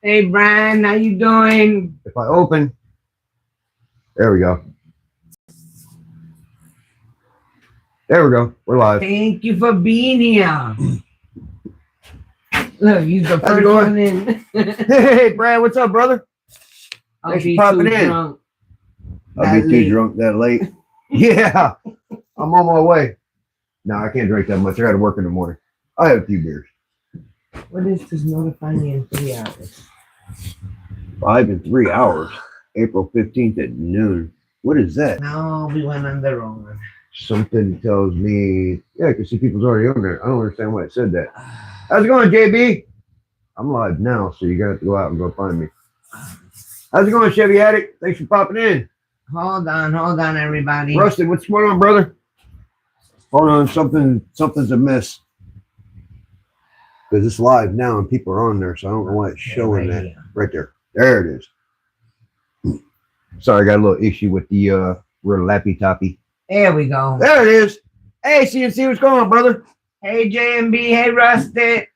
Hey, Brian, how you doing? If I open, there we go. There we go. We're live. Thank you for being here. Look, he's the first one in. Hey, Brad, what's up, brother? I'll be too drunk. I'll be too drunk that late. Yeah, I'm on my way. No, I can't drink that much. I got to work in the morning. I have a few beers. What is this notifying in 3 hours? 5 and 3 hours. April 15th at noon. What is that? No, we went on the wrong one. Something tells me, yeah, I can see people's already on there. I don't understand why it said that. How's it going, JB? I'm live now, so you got to go out and go find me. How's it going, Chevy Addict? Thanks for popping in. Hold on, everybody. Rusty, what's going on, brother? Hold on, something's amiss. Because it's live now and people are on there, so I don't know why it's showing that. Right there. There it is. Sorry, I got a little issue with the real lappy toppy. There we go. There it is. Hey, CNC, what's going on, brother? Hey, JMB. Hey, Rusty.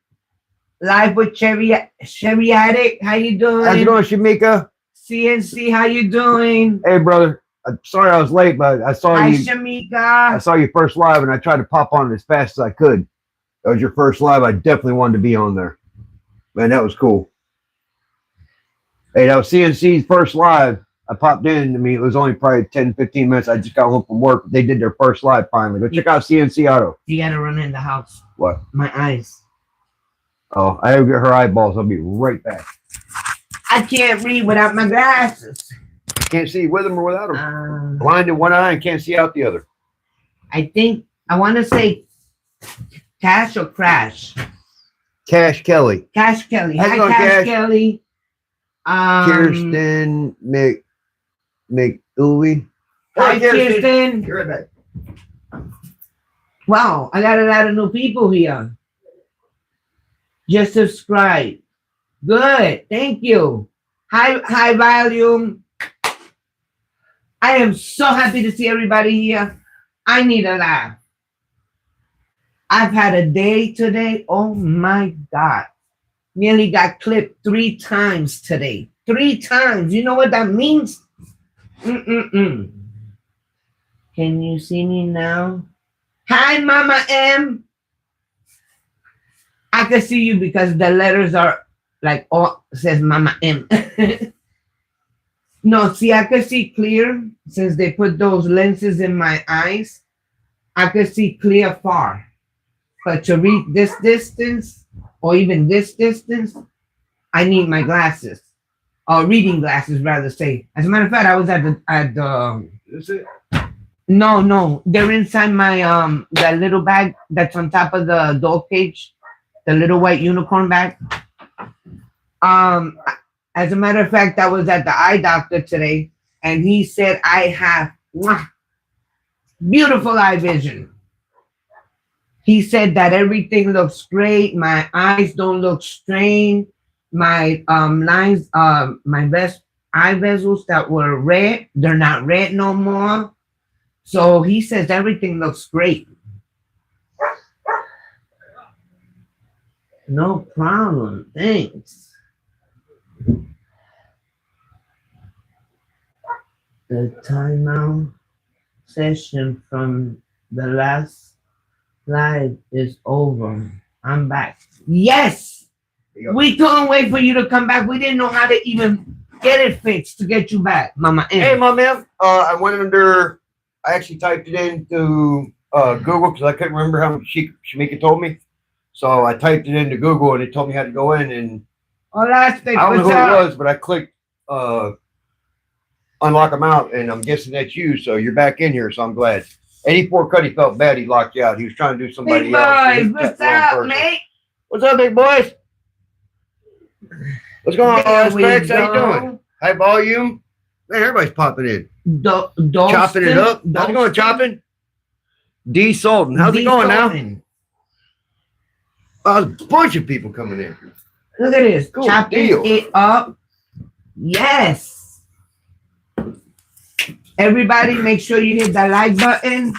Live with Chevy Addict. How you doing? How's it going, Shamika? CNC, how you doing? Hey, brother. I'm sorry I was late, but I saw you. Hi, Shamika. I saw you first live, and I tried to pop on it as fast as I could. That was your first live. I definitely wanted to be on there. Man, that was cool. Hey, that was CNC's first live. I popped in. I mean, it was only probably 10, 15 minutes. I just got home from work. They did their first live finally. Go check out CNC Auto. You got to run in the house. What? My eyes. Oh, I have to get her eyeballs. I'll be right back. I can't read without my glasses. Can't see with them or without them. Blind in one eye and can't see out the other. I want to say Cash or Crash? Cash Kelly. Cash Kelly. How's Hi, it going, Cash Cash? Kelly. Kirsten McUlvey. Hi, Kirsten. You're right back. Wow, I got a lot of new people here. Just subscribe. Good. Thank you. High volume. I am so happy to see everybody here. I need a laugh. I've had a day today. Oh my God. Nearly got clipped 3 times today. 3 times. You know what that means? Can you see me now? Hi, Mama M. I can see you because the letters are like, oh, it says Mama M. No, see, I can see clear since they put those lenses in my eyes. I can see clear far. But to read this distance or even this distance, I need my glasses. Or reading glasses, rather say. As a matter of fact, I was at the Is it? No, they're inside my that little bag that's on top of the dog cage, the little white unicorn bag. As a matter of fact, I was at the eye doctor today, and he said I have beautiful eye vision. He said that everything looks great. My eyes don't look strained. My lines, my eye vessels that were red, they're not red no more. So he says everything looks great. No problem. Thanks. The timeout session from the last live is over. I'm back. Yes! We couldn't wait for you to come back. We didn't know how to even get it fixed to get you back, Mama M. Hey, Mama M. I went under, I actually typed it into Google because I couldn't remember how Shamika told me. So I typed it into Google and it told me how to go in, and Hola, I don't know who it was, but I clicked unlock them out, and I'm guessing that's you. So you're back in here, so I'm glad. 84 Cuddy felt bad he locked you out. He was trying to do somebody big else. boys, what's up, mate? What's up, big boys? What's going on, Specs? How you doing? High volume? Man, everybody's popping in. Chopping it up. How's it going, chopping? D. Sultan. How's it going now? A bunch of people coming in. Look at this. Cool Chopping deal. it up. Yes. Everybody, make sure you hit that like button.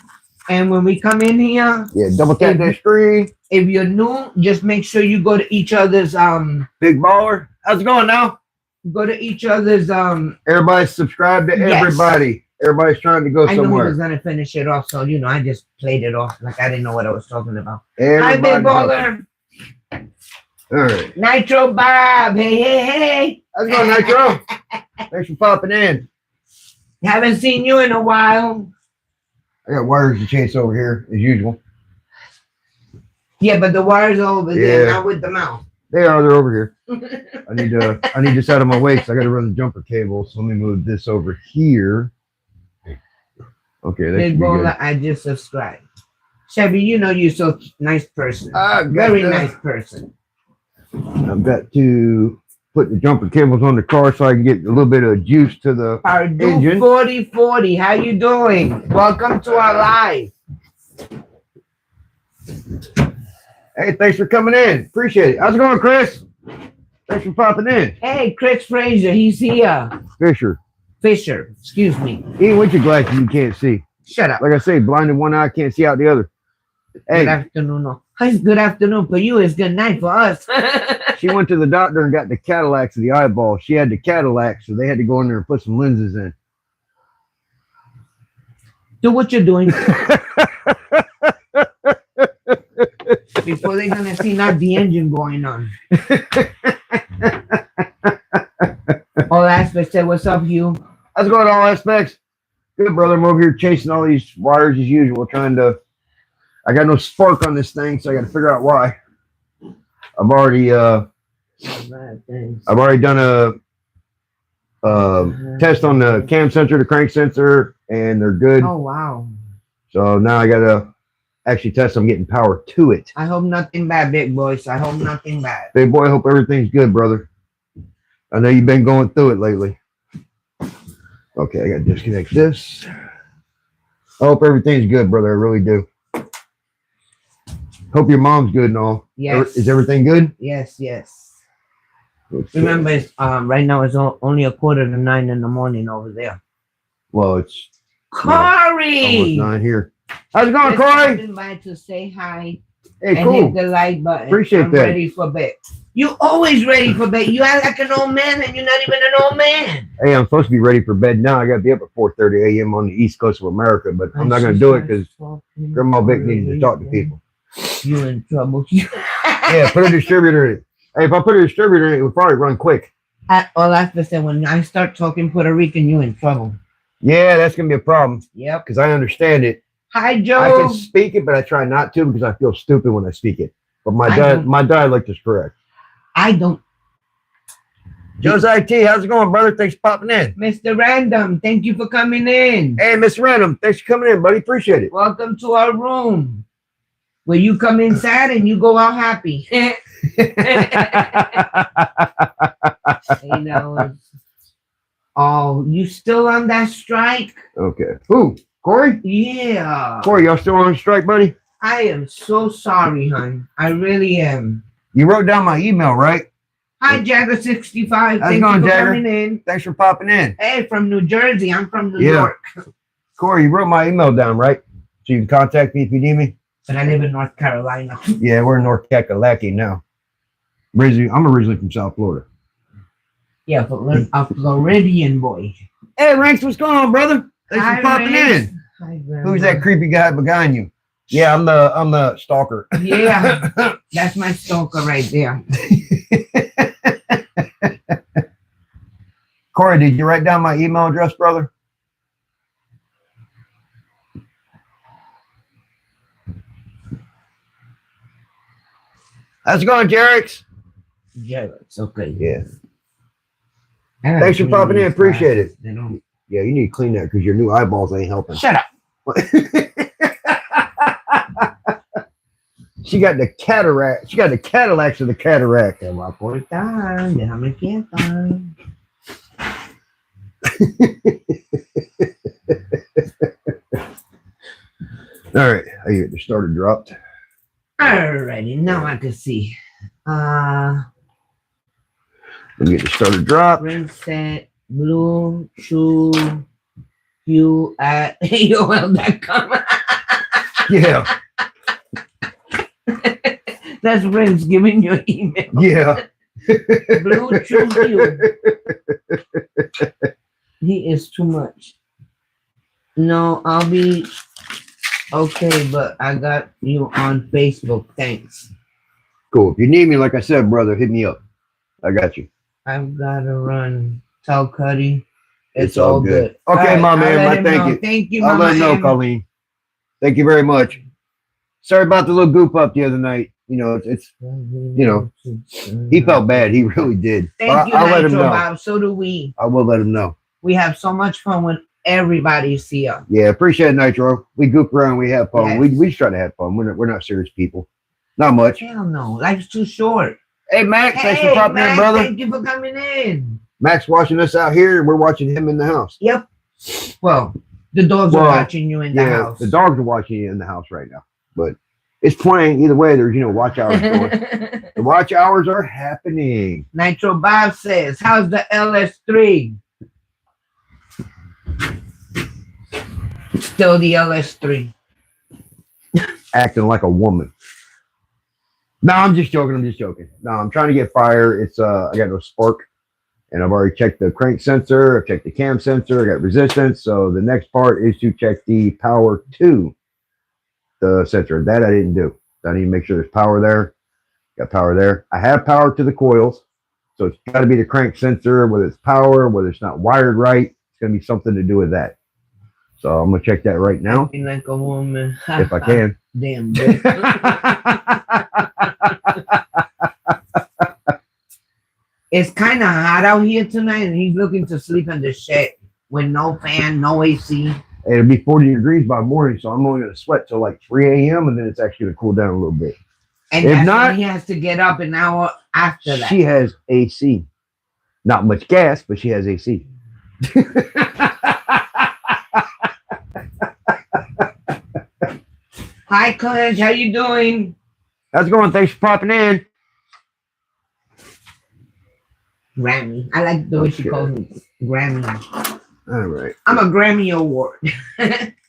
And when we come in here, Yeah, double tap that screen. if you're new, just make sure you go to each other's Big baller. How's it going now? Go to each other's Everybody's subscribed to Yes. everybody. Everybody's trying to go I knew he was somewhere. gonna finish it off, so I just played it off like I didn't know what I was talking about. Hi, Everybody's big baller. All right. Nitro Bob. Hey. How's it going, Nitro? Thanks for popping in. Haven't seen you in a while. I got wires to chase over here as usual. Yeah, but the wires are over there, Yeah. not with the mouth. They're over here. I need this out of my way because I got to run the jumper cable. So let me move this over here. Okay, that Big should be good. baller, I just subscribed. Chevy, you're so nice person. I've got Very to- nice person. I've got to put the jumper cables on the car so I can get a little bit of juice to the Purdue engine. 4040, how you doing? Welcome to our live. Hey, thanks for coming in. Appreciate it. How's it going, Chris? Thanks for popping in. Hey, Chris Fraser, he's here. Fisher, excuse me. Even with your glasses, you can't see. Shut up. Like I say, blind in one eye, can't see out the other. Good Hey, afternoon. No. It's good afternoon for you. It's good night for us. she went to the doctor and got the cataracts of the eyeball. She had the cataracts, so they had to go in there and put some lenses in. Do what you're doing. Before they're gonna see not the engine going on. All aspects said, what's up, Hugh? How's it going, all aspects? Good, brother. I'm over here chasing all these wires as usual, trying to. I got no spark on this thing, so I got to figure out why. I've already done a test on the cam sensor, the crank sensor, and they're good. Oh wow. So now I got to actually test. I'm getting power to it. I hope nothing bad, big boys. I hope nothing bad. Big boy, I hope everything's good, brother. I know you've been going through it lately. Okay, I got to disconnect this. I hope everything's good, brother. I really do. Hope your mom's good and all. Yes. Is everything good? Yes. Okay. Remember, it's, right now it's only 8:45 in the morning over there. Well, it's Corey! almost 9 here. How's it going, Just Corey? stopping by to say hi Hey, and cool. hit the like button. Appreciate I'm that. ready for bed. You always ready for bed. You act like an old man and you're not even an old man. Hey, I'm supposed to be ready for bed now. I got to be up at 4:30 a.m. on the East Coast of America, but I'm not going to do it because Grandma Vic needs to talk to people. You in trouble. Yeah, put a distributor in it. Hey, if I put a distributor in it, it would probably run quick. All I have to say, when I start talking Puerto Rican, you in trouble. Yeah, that's going to be a problem Yep. because I understand it. Hi, I Joe. can speak it, but I try not to because I feel stupid when I speak it. But I don't. my dialect is correct. I don't. Joe's IT, how's it going, brother? Thanks for popping in. Mr. Random, thank you for coming in. Hey, Miss Random, thanks for coming in, buddy. Appreciate it. Welcome to our room where you come in sad and you go out happy. Oh, you still on that strike? Okay. Who? Corey? Yeah. Corey, y'all still on strike, buddy? I am so sorry, hon. I really am. You wrote down my email, right? Hi, Jagger65. How's it Thank going, you for Jagger? coming in. Thanks for popping in. Hey, from New Jersey. I'm from New Yeah. York. Corey, you wrote my email down, right? So you can contact me if you need me? But I live in North Carolina. Yeah, we're in North Kakalaki now. I'm originally from South Florida. Yeah, but a Floridian boy. Hey, Ranks, what's going on, brother? Thanks Hi, for popping Ranks. in. Hi, Grandma. Who's that creepy guy behind you? Yeah, I'm the stalker. Yeah, that's my stalker right there. Corey, did you write down my email address, brother? How's it going, Jerix? Yeah, it's okay. Yeah. I gotta Thanks for clean popping in. these Appreciate glasses. it. They don't- Yeah, you need to clean that because your new eyeballs ain't helping. Shut up. She got the cataract. She got the Cadillacs of the cataract. Te voy a cortar, déjame quieta. All right, I get the starter dropped. Alrighty, now I can see. Let me get the starter dropped. Ring set, blue, shoe, you at AOL.com. Yeah, That's Rings giving you an email. yeah. Blue Chew you. He is too much. No, I'll be okay, but I got you on Facebook. Thanks. Cool. If you need me, like I said, brother, hit me up. I got you. I've gotta run. Tell Cuddy. It's all good. Okay, All right, my I'll man. let My him thank know. you. Thank you, I'll Mama let him know, M. Colleen. Thank you very much. Sorry about the little goop up the other night. You know, he felt bad. He really did. Thank you, I'll let him Nitro know. Bob. So do we. I will let him know. We have so much fun when everybody's here. Yeah, appreciate it, Nitro. We goop around. We have fun. Yes. We just try to have fun. We're not serious people. Not much. Hell no. Life's too short. Hey, Max. Thanks for popping in, Max, brother. thank you for coming in. Max watching us out here, and we're watching him in the house. Yep. Well, the dogs are watching you in the house. The dogs are watching you in the house right now. But it's playing either way. There's watch hours going. The watch hours are happening. Nitro Bob says, "How's the LS3?" Still the LS3. Acting like a woman. No, I'm just joking. No, I'm trying to get fire. It's I got no spark. And I've already checked the crank sensor. I've checked the cam sensor. I got resistance. So the next part is to check the power to the sensor. That I didn't do. I need to make sure there's power there. Got power there. I have power to the coils. So it's got to be the crank sensor, whether it's power, whether it's not wired right. It's going to be something to do with that. So I'm going to check that right now. Acting like a woman. If I can. Damn, bitch. It's kind of hot out here tonight, and he's looking to sleep in the shed with no fan, no AC. It'll be 40 degrees by morning, so I'm only going to sweat till like 3 a.m. and then it's actually going to cool down a little bit. And if not, he has to get up an hour after that. She has AC. Not much gas, but she has AC. Hi, Clutch. How you doing? How's it going? Thanks for popping in. Grammy. I like the way she calls me Grammy. All right. I'm a Grammy award.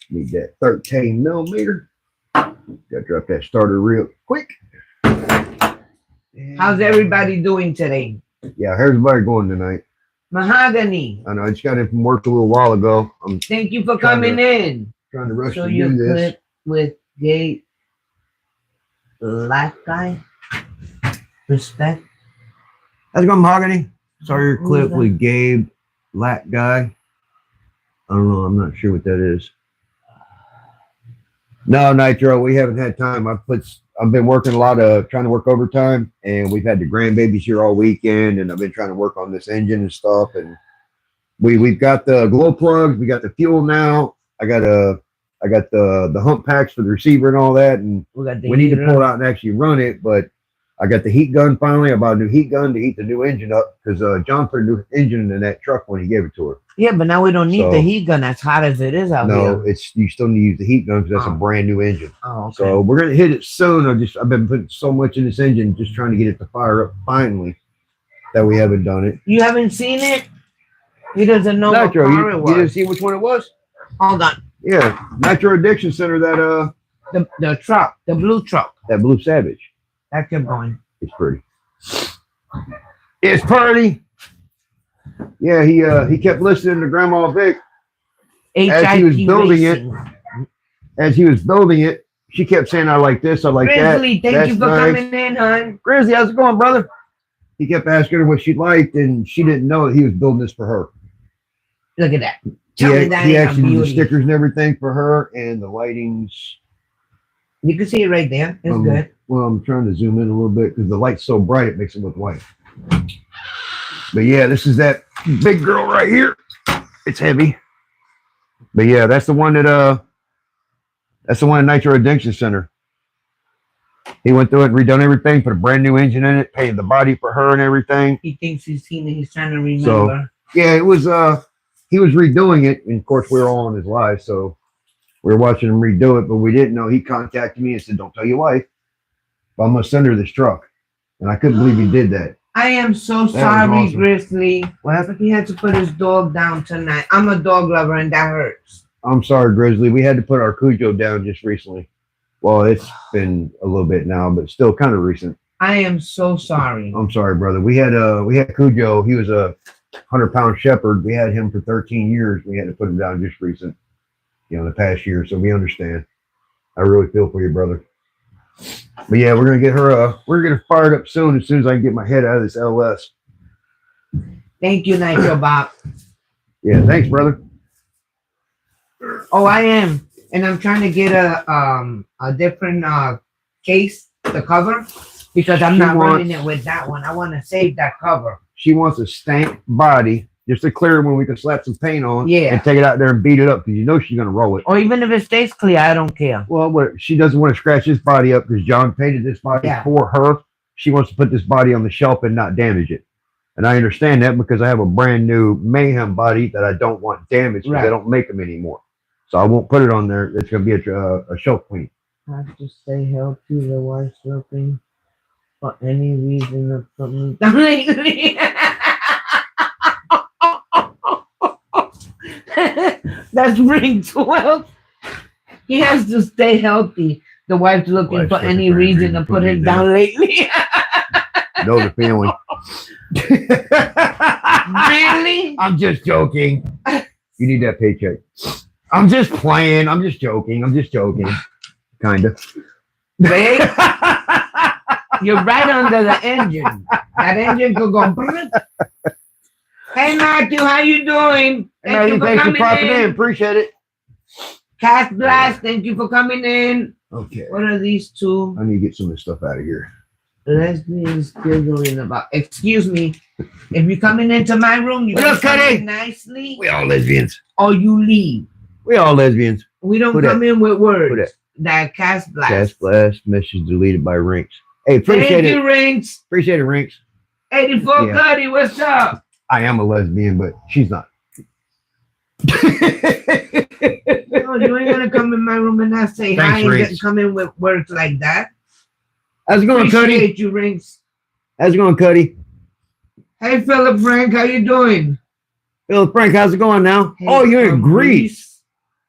Need that 13 millimeter. Got to drop that starter real quick. How's everybody doing today? Yeah, how's everybody going tonight? Mahogany. I know I just got in from work a little while ago. Thank you for coming in. Trying to rush So to you do this. clip with gay black guy. Respect. How's it going, Mahogany? Saw your Who's clip that? with Gabe, black guy. I don't know. I'm not sure what that is. No, Nitro, we haven't had time. I've been working a lot of trying to work overtime, and we've had the grandbabies here all weekend, and I've been trying to work on this engine and stuff. And we've got the glow plugs, we got the fuel now. I got the hump packs for the receiver and all that, and we need to pull it out and actually run it. But I got the heat gun finally. I bought a new heat gun to heat the new engine up because John put a new engine in that truck when he gave it to her. Yeah, but now we don't need the heat gun as hot as it is out here. No, you still need to use the heat gun because that's a brand new engine. Oh, okay. So we're gonna hit it soon. I've been putting so much in this engine, just trying to get it to fire up finally. That we haven't done it. You haven't seen it? He doesn't know Nitro, what car it was. you didn't see which one it was? Hold on. Yeah, Nitro Addiction Center. That the truck, the blue truck. That blue Savage. That kept going. It's pretty. It's pretty. Yeah, he kept listening to Grandma Vic as he was building it. As he was building it, she kept saying, "I like this, I like that." Grizzly, thank you for coming in, hon. Grizzly, how's it going, brother? He kept asking her what she liked, and she didn't know that he was building this for her. Look at that. He actually did the stickers and everything for her, and the lightings. You can see it right there. It's good. Well, I'm trying to zoom in a little bit because the light's so bright it makes it look white. But yeah, this is that big girl right here. It's heavy. But yeah, that's the one at Nitro Addiction Center. He went through it and redone everything, put a brand new engine in it, painted the body for her and everything. He thinks he's seen it. He's trying to remember. So yeah, it was he was redoing it, and of course we were all on his live, so we were watching him redo it, but we didn't know. He contacted me and said, "Don't tell your wife, but I'm gonna send her this truck." And I couldn't believe he did that. I am so sorry, awesome. Grizzly. What happened? He had to put his dog down tonight. I'm a dog lover, and that hurts. I'm sorry, Grizzly. We had to put our Cujo down just recently. Well, it's been a little bit now, but still kind of recent. I am so sorry. I'm sorry, brother. We had Cujo. He was a 100-pound shepherd. We had him for 13 years. We had to put him down just recent, the past year. So we understand. I really feel for you, brother. But yeah, we're gonna get her. We're gonna fire it up soon. As soon as I can get my head out of this LS. Thank you, Nitro Bob. Yeah, thanks, brother. Oh, I am, and I'm trying to get a different case, the cover, because I'm not running it with that one. I want to save that cover. She wants a stamped body, just a clear one we can slap some paint on. Yeah. And take it out there and beat it up because she's gonna roll it. Or even if it stays clear, I don't care. Well, she doesn't want to scratch this body up because John painted this body for her. She wants to put this body on the shelf and not damage it. And I understand that because I have a brand new Mayhem body that I don't want damaged because they don't make them anymore. So I won't put it on there. It's going to be a shelf queen. I have to stay healthy. The wife's looking for any reason to put me down lately. That's ring 12. He has to stay healthy. The wife's looking for any reason to put him down lately. Know the feeling. Really? I'm just joking. You need that paycheck. I'm just playing. I'm just joking. Kind of. Babe, you're right under the engine. That engine could go. Hey, Matthew, how you doing? Thanks for popping in. Appreciate it. Cast Blast, thank you for coming in. Okay. What are these two? I need to get some of this stuff out of here. Lesbians giggling about. Excuse me. If you're coming into my room, you gotta come in nicely. We all lesbians. Or you leave. We all lesbians. We don't come in with words. That Cast Blast. Cast Blast message deleted by Rinks. Hey, appreciate it. Thank you, Rinks. Appreciate it, Rinks. 84 Cuddy, what's up? I am a lesbian, but she's not. No, you ain't gonna come in my room and not say hi and come in with words like that. How's it going, Cuddy? Appreciate you, Rinks. How's it going, Cuddy? Hey, Philip Frank, how you doing? Philip Frank, how's it going now? Oh, you're in Greece.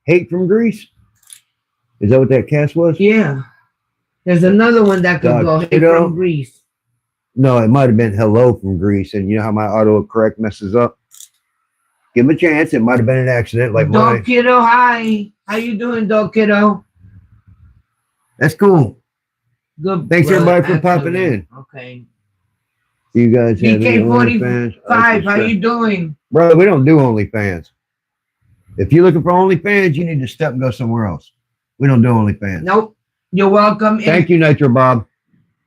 Hate from Greece? Is that what that cast was? Yeah. There's another one that could go hate from Greece. No, it might have been hello from Greece. And you know how my autocorrect messes up? Give him a chance. It might have been an accident. Like Dog Kiddo, hi. How you doing, Dog Kiddo? That's cool. Good. Thanks everybody for popping in. Okay. You guys have DK45, how you doing? Brother, we don't do OnlyFans. If you're looking for OnlyFans, you need to step and go somewhere else. We don't do OnlyFans. Nope. You're welcome. Thank you, Nitro Bob.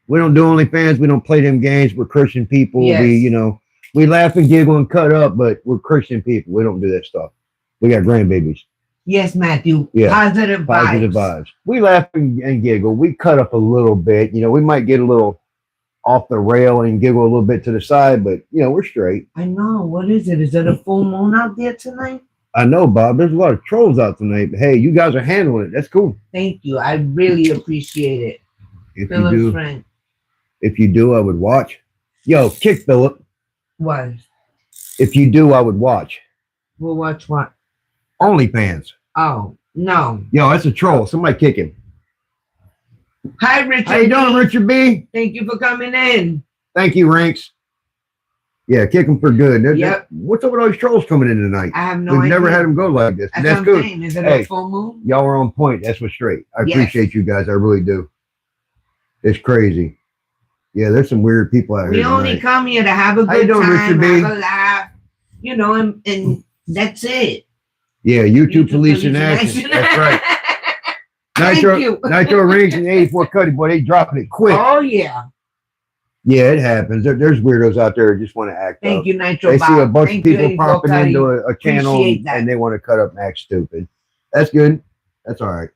We don't do OnlyFans. We don't play them games. We're Christian people. Yes. We laugh and giggle and cut up, but we're Christian people. We don't do that stuff. We got grandbabies. Yes, Matthew. Yeah. Positive vibes. We laugh and giggle. We cut up a little bit. We might get a little off the rail and giggle a little bit to the side, but we're straight. I know. What is it? Is it a full moon out there tonight? I know, Bob. There's a lot of trolls out tonight, but hey, you guys are handling it. That's cool. Thank you. I really appreciate it. If you do, I would watch. Yo, kick Philip. What? If you do, I would watch. We'll watch what? OnlyFans. Oh, no. Yo, that's a troll. Somebody kick him. Hi, Richard. How you doing, Richard B? Thank you for coming in. Thank you, Ranks. Yeah, kick them for good. Yep. What's up with all these trolls coming in tonight? I have no idea. We've never had them go like this. That's good. Is it a full moon? Y'all are on point. That's what's straight. I appreciate you guys. I really do. It's crazy. Yeah, there's some weird people out here. We only come here to have a good time, have a laugh, and that's it. Yeah, YouTube police in action. That's right. Nitro Rings and 84 Cuddy, boy, they dropping it quick. Oh, yeah. Yeah, it happens. There's weirdos out there who just want to act Thank up. You, Nitro. They see a bunch of people popping into a channel and they want to cut up and act stupid. That's good. That's all right.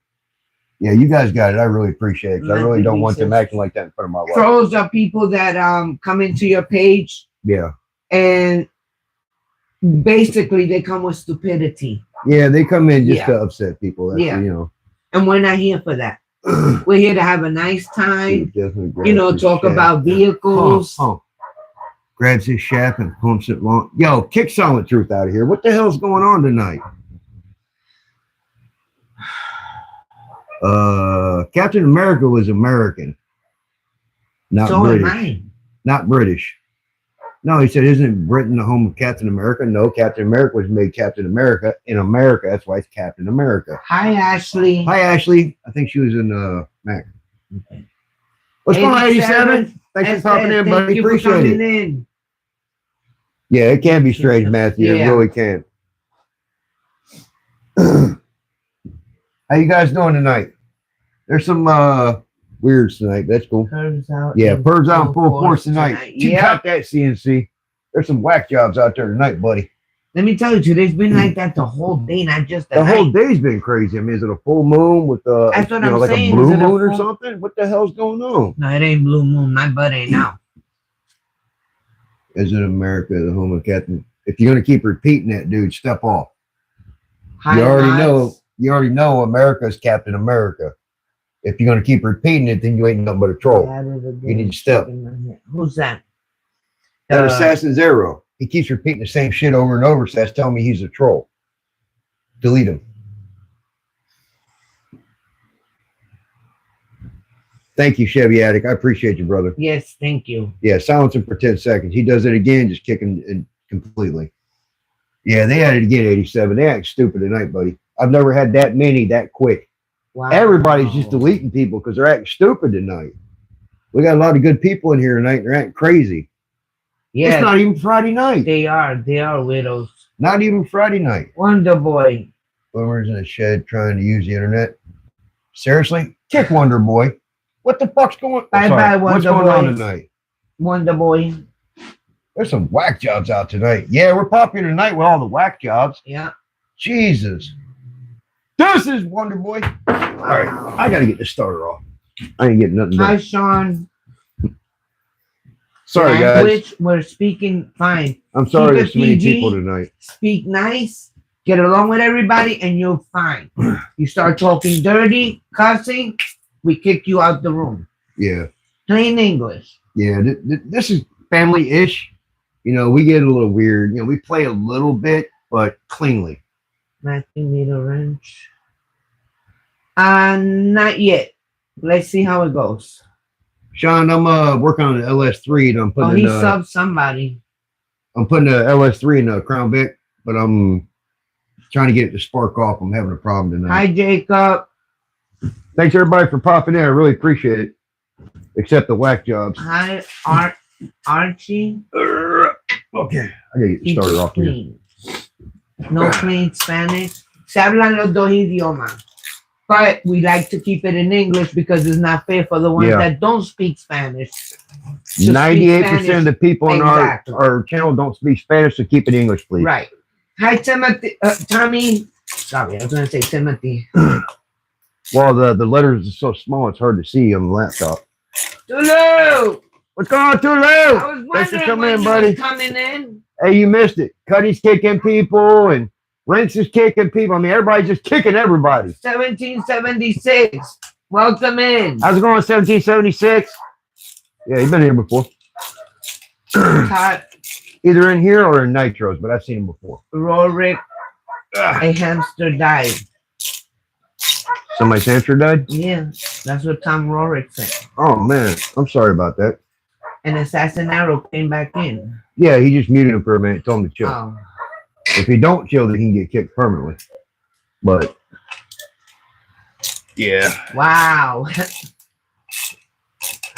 Yeah, you guys got it. I really appreciate it. I really don't want them acting like that in front of my wife. Trolls are people that come into your page. Yeah. And basically they come with stupidity. Yeah, they come in just to upset people. That's, And we're not here for that. We're here to have a nice time. Talk about vehicles. Grabs his shaft and pumps it long. Yo, kick Solid Truth out of here. What the hell's going on tonight? Captain America was American. Not So British. am I. Not British. No, he said, isn't Britain the home of Captain America? No, Captain America was made Captain America in America. That's why it's Captain America. Hi, Ashley. Hi, Ashley. I think she was in Mac. Okay. What's going on, 87? Thanks for popping in, buddy. Appreciate it. In. Yeah, it can be strange, Matthew. Yeah. It really can. How you guys doing tonight? There's some weirds tonight. That's cool. Curves out. Yeah, Purves out in full force tonight. You Yeah. got that, CNC. There's some whack jobs out there tonight, buddy. Let me tell you, today's been like that the whole day, not just The whole day's been crazy. I mean, is it a full moon with That's what I'm like saying. a blue Is it a moon or full- something? What the hell's going on? No, it ain't blue moon. My butt ain't out. Is it America, the home of Captain? If you're gonna keep repeating that, dude, step off. Hi, You already Rods. know. You already know America's Captain America. If you're gonna keep repeating it, then you ain't nothing but a troll. That is a You need to step. Who's that? That Assassin's Arrow. He keeps repeating the same shit over and over, so that's telling me he's a troll. Delete him. Thank you, Chevy Attic. I appreciate you, brother. Yes, thank you. Yeah, silence him for 10 seconds. He does it again, just kick him in completely. Yeah, they had it again, 87. They act stupid tonight, buddy. I've never had that many that quick. Wow. Everybody's just deleting people because they're acting stupid tonight. We got a lot of good people in here tonight, and they're acting crazy. Yeah, It's not even Friday night. they are. They are widows. Not even Friday night. Wonder Boy. Boomers in a shed trying to use the internet. Seriously? Kick Wonder Boy. What the fuck's going on? Bye-bye, What's Wonder going on Boy. tonight? Wonder Boy. There's some whack jobs out tonight. Yeah, we're popular tonight with all the whack jobs. Yeah. Jesus. This is Wonder Boy. All right, I got to get this starter off. I ain't getting nothing Hi, done. Sean. Sorry, guys. Language, we're speaking fine. I'm sorry Keep there's it so many PG. people tonight. Speak nice. Get along with everybody, and you're fine. You start talking dirty, cussing, we kick you out the room. Yeah. Plain English. Yeah, this is family-ish. You know, we get a little weird. You know, we play a little bit, but cleanly. Matthew need a wrench. Not yet. Let's see how it goes. Sean, I'm working on an LS3 and I'm Oh, putting he in, subbed somebody. I'm putting a LS3 in a Crown Vic, but I'm trying to get it to spark off. I'm having a problem tonight. Hi, Jacob. Thanks everybody for popping in. I really appreciate it. Except the whack jobs. Hi, Archie. Okay, I gotta get this started off here. Clean. No plain Spanish. Se hablan los dos idiomas. But we like to keep it in English because it's not fair for the ones Yeah. that don't speak Spanish. to speak 98% of the people on Exactly. our channel don't speak Spanish, so keep it English, please. Right. Hi, Timothy. Tommy. Sorry, I was going to say Timothy. Well, the letters are so small, it's hard to see on the laptop. Tulu! What's going on, Tulu? I was Thanks for wondering coming when in, you buddy. was coming in. Hey, you missed it. Cuddy's kicking people and Rince is kicking people. I mean, everybody's just kicking everybody. 1776. Welcome in. How's it going, 1776? Yeah, you've been here before. Todd Either in here or in Nitros, but I've seen him before. Rorick. A hamster died. Somebody's hamster died? Yeah, that's what Tom Rorick said. Oh, man. I'm sorry about that. And Assassin Arrow came back in. Yeah, he just muted him for a minute, told him to chill. Oh. If he don't chill, then he can get kicked permanently. But yeah. Wow.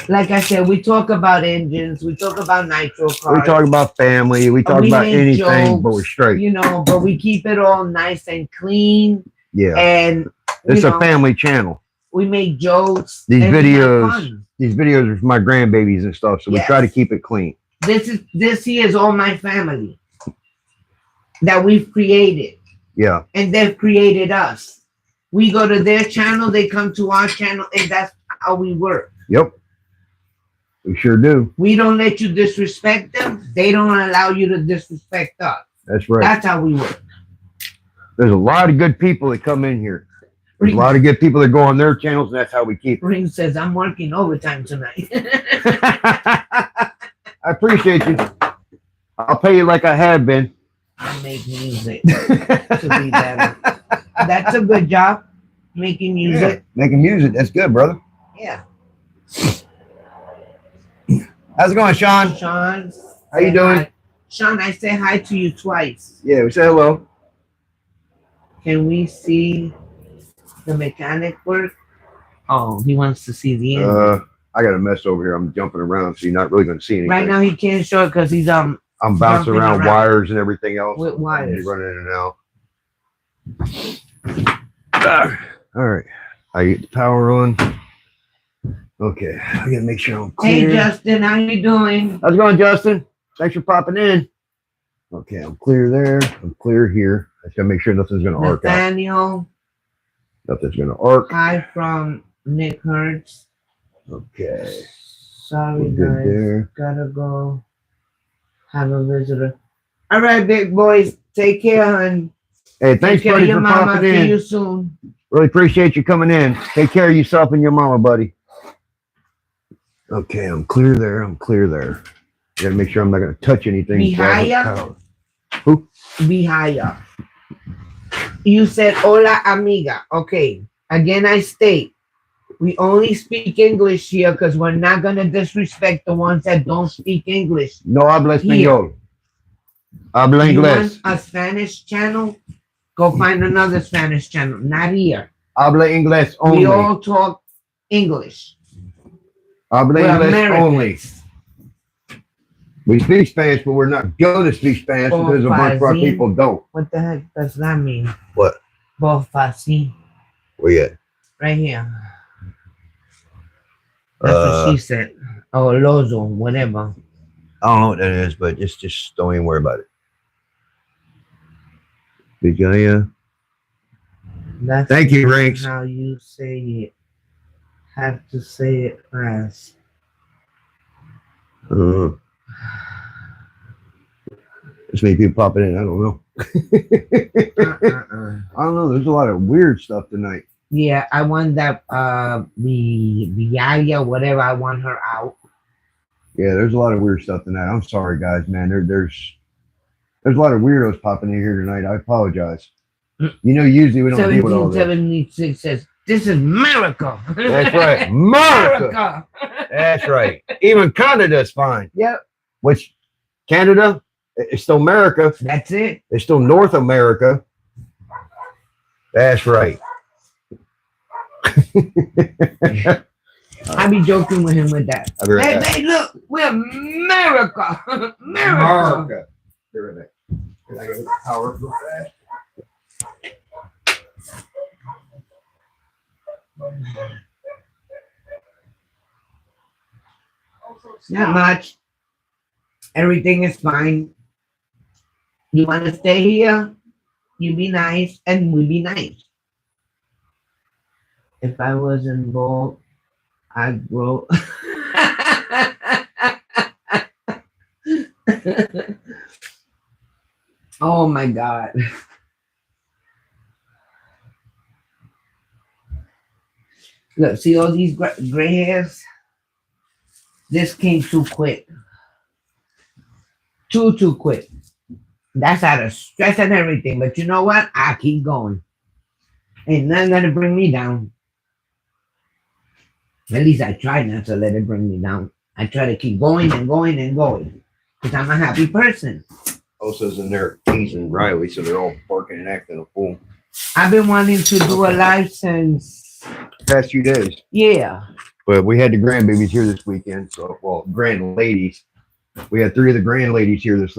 Like I said, we talk about engines, we talk about nitro cars. We talk about family, we talk we about make anything, jokes, but we're straight. You know, but we keep it all nice and clean. Yeah. And It's a family channel. we make jokes. These and we have videos, fun. these videos are for my grandbabies and stuff, so we Yes. try to keep it clean. This here is all my family that we've created. Yeah. And they've created us. We go to their channel, they come to our channel, and that's how we work. Yep. We sure do. We don't let you disrespect them. They don't allow you to disrespect us. That's right. That's how we work. There's a lot of good people that come in here. There's a lot of good people that go on their channels, and that's how we keep it. Ring says, I'm working overtime tonight. I appreciate you. I'll pay you like I have been. I make music to be better. That's a good job, making music. Making music, that's good, brother. Yeah. How's it going, Sean? Sean. How you say doing? hi. Sean, I say hi to you twice. Yeah, we said hello. Can we see the mechanic work? Oh, he wants to see the engine. I got a mess over here. I'm jumping around, so you're not really going to see anything. Right now he can't show it because he's I'm bouncing jumping around around. wires and everything else. With wires. Running in and out. All right. I get the power on. Okay. I got to make sure I'm clear. Hey, Justin, how you doing? How's it going, Justin? Thanks for popping in. Okay, I'm clear there. I'm clear here. I just got to make sure nothing's going to arc out. Nathaniel. Nothing's going to arc. Hi from Nick Hertz. Okay. Sorry, We're good guys. there. Gotta go have a visitor. All right, big boys. Take care, hon. Hey, thanks, Take care of buddy, your for mama. popping See in. you soon. Really appreciate you coming in. Take care of yourself and your mama, buddy. Okay, I'm clear there. I'm clear there. Gotta make sure I'm not gonna touch anything. Vihaya? Who? Vihaya. You said hola, amiga. Okay. Again, I state, we only speak English here because we're not gonna disrespect the ones that don't speak English. No habla Here. español. Habla You want inglés. a Spanish channel? Go find another Spanish channel. Not here. Habla inglés only. We all talk English. Habla We're inglés Americans. only. We speak Spanish, but we're not going to speak Spanish because a bunch of our Fazil. people don't. What the heck does that mean? What? Bofasi. Where you at? Right here. That's what she said. Oh, Lozo, whatever. I don't know what that is, but just don't even worry about it. Vijaya. That's Thank you, Ranks. how you say it. Have to say it fast. There's many people popping in. I don't know. I don't know. There's a lot of weird stuff tonight. Yeah, I want that the Yaya, whatever, I want her out. Yeah, there's a lot of weird stuff tonight. I'm sorry, guys, man. There's a lot of weirdos popping in here tonight. I apologize. You know, usually we don't deal with all that. 1776 says, this is America. That's right. America. That's right. Even Canada's fine. Yep. Which Canada, it's still America. That's it. It's still North America. That's right. I be joking with him with that. I'll be right Hey, back. hey, look, we're America. America. Be right back. Can I get the power real fast? Not much. Everything is fine. You want to stay here? You be nice, and we be nice. If I was involved, I'd grow. Oh my God. Look, see all these gray hairs? This came too quick. Too quick. That's out of stress and everything. But you know what? I keep going. Ain't nothing gonna bring me down. At least I try not to let it bring me down. I try to keep going and going and going. Because I'm a happy person. Oso's in there teasing Riley, so they're all barking and acting a fool. I've been wanting to do a live since, Past few days. yeah. But we had the grandbabies here this weekend, so well, grand ladies. We had 3 of the grand ladies here this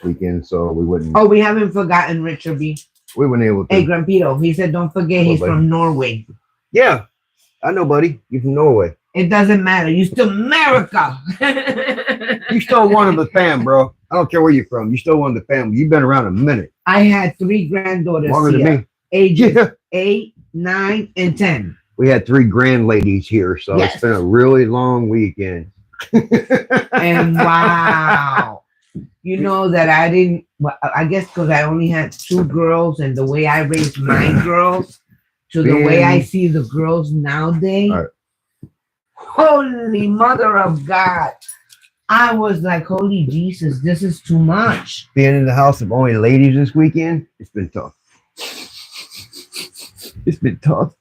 weekend, so we wouldn't. Oh, we haven't forgotten Richard B. We weren't able to. Hey, Grampito, he said, don't forget he's buddy? from Norway. Yeah, I know, buddy. You from Norway. It doesn't matter. You still America. You still one of the fam, bro. I don't care where you're from. You still one of the family. You've been around a minute. I had 3 granddaughters Longer than here, me. ages Yeah. 8, 9, and 10. We had 3 grand ladies here, so Yes. it's been a really long weekend. And wow. You know that I didn't, well, I guess because I only had 2 girls, and the way I raised my girls to the way I see the girls nowadays. All right. Holy Mother of God. I was like, holy Jesus, this is too much. Being in the house of only ladies this weekend, it's been tough. It's been tough.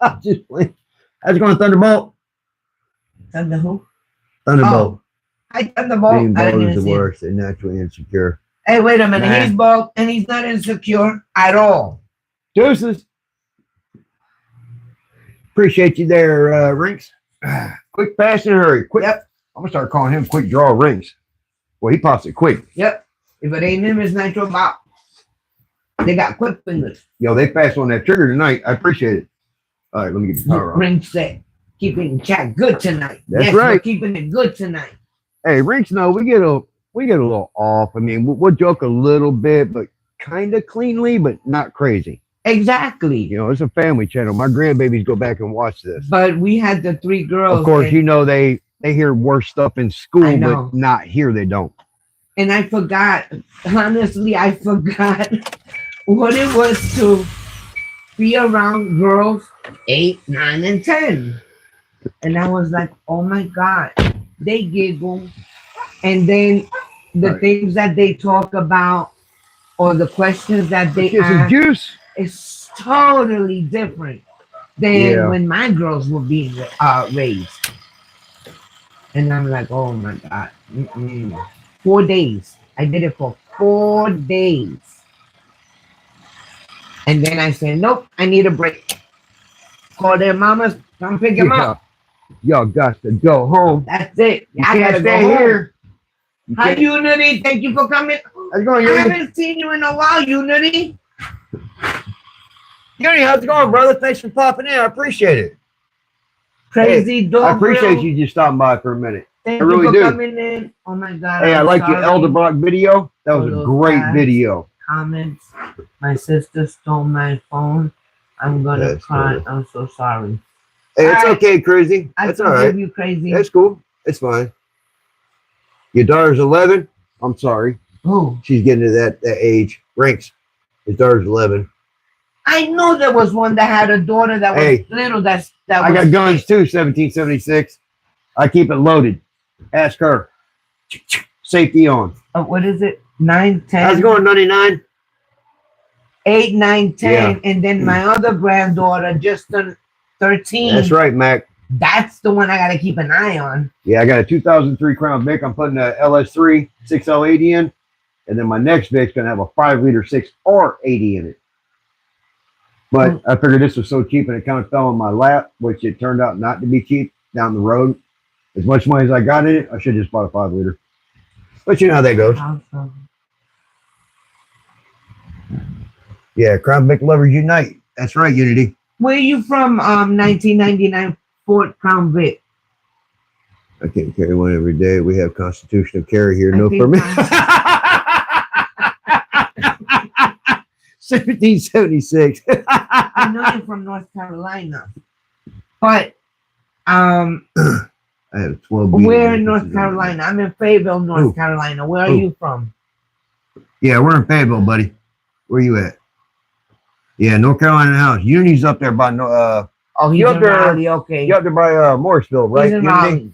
I'm just playing. How's it going, Thunderbolt? Thunder who? Thunderbolt. I Thunderbolt. Being I bald didn't is the see him. worst and naturally insecure. Hey, wait a minute. Nah. He's bald and he's not insecure at all. Deuces. Appreciate you there, Rinks. Quick, fast, and hurry. Quick. Yep. I'm gonna start calling him Quick Draw Rinks. Well, he pops it quick. Yep. If it ain't him, it's Nitro Bob. They got quick fingers. Yo, they passed on that trigger tonight. I appreciate it. All right, let me get the power on. Ring said, keeping chat good tonight. That's yes, right. We're keeping it good tonight. Hey, Rinks, no, we get a little off. I mean, we'll joke a little bit, but kind of cleanly, but not crazy. Exactly. You know, it's a family channel. My grandbabies go back and watch this. But we had the 3 girls. Of course, you know they hear worse stuff in school, know. but not here. They don't. And I forgot. Honestly, I forgot what it was to be around girls 8, 9, and 10. And I was like, oh my God. They giggle. And then the things that they talk about or the questions that they Get some ask juice. is totally different than Yeah. when my girls were being raised. And I'm like, oh my God. 4 days. I did it for 4 days. And then I said, nope, I need a break. Call their mamas, come pick them up. Y'all got to go home. That's it. You I can't gotta stay go home. here. Hi, Unity. Thank you for coming. How's it going, I Unity? haven't seen you in a while, Unity. Unity, how's it going, brother? Thanks for popping in. I appreciate it. Crazy dog. I appreciate Grill. you just stopping by for a minute. Thank I you really for do. coming in. Oh my God. Hey, I I'm like your sorry. Elder Brock video. That was a Hello, great guys. video. Comments. My sister stole my phone. I'm gonna That's cry. cool. I'm so sorry. Hey, it's All right. okay, Crazy. I That's all forgive right. you, Crazy. That's cool. It's fine. Your daughter's 11. I'm sorry. Who? She's getting to that age. Rinks. His daughter's 11. I know there was one that had a daughter that was Hey, little. That I was got guns too, 1776. I keep it loaded. Ask her. Safety on. What is it? 9, 10. How's it going, 99? 8, 9, 10. Yeah. And then my other granddaughter just turned 13. That's right, Mac. That's the one I gotta keep an eye on. Yeah, I got a 2003 Crown Vic. I'm putting a LS3 6L80 in. And then my next Vic's going to have a 5-liter 6R80 in it. But I figured this was so cheap and it kind of fell in my lap, which it turned out not to be cheap down the road. As much money as I got in it, I should have just bought a 5-liter. But you know how that goes. Awesome. Yeah, Crown Vic lovers unite. That's right, Unity. Where are you from? 1999 Fort Crown Vic. I can't carry one every day. We have constitutional carry here. No Okay, permit. fine. 1776. I know you're from North Carolina, but I have 12. where in North Carolina? I'm in Fayetteville, North Carolina. Where are you from? Yeah, we're in Fayetteville, buddy. Where you at? Yeah, North Carolina house. Unity's up there by Oh, he's you in up there- Raleigh. Okay, you up there by Morrisville, right? he's in Unity? Raleigh.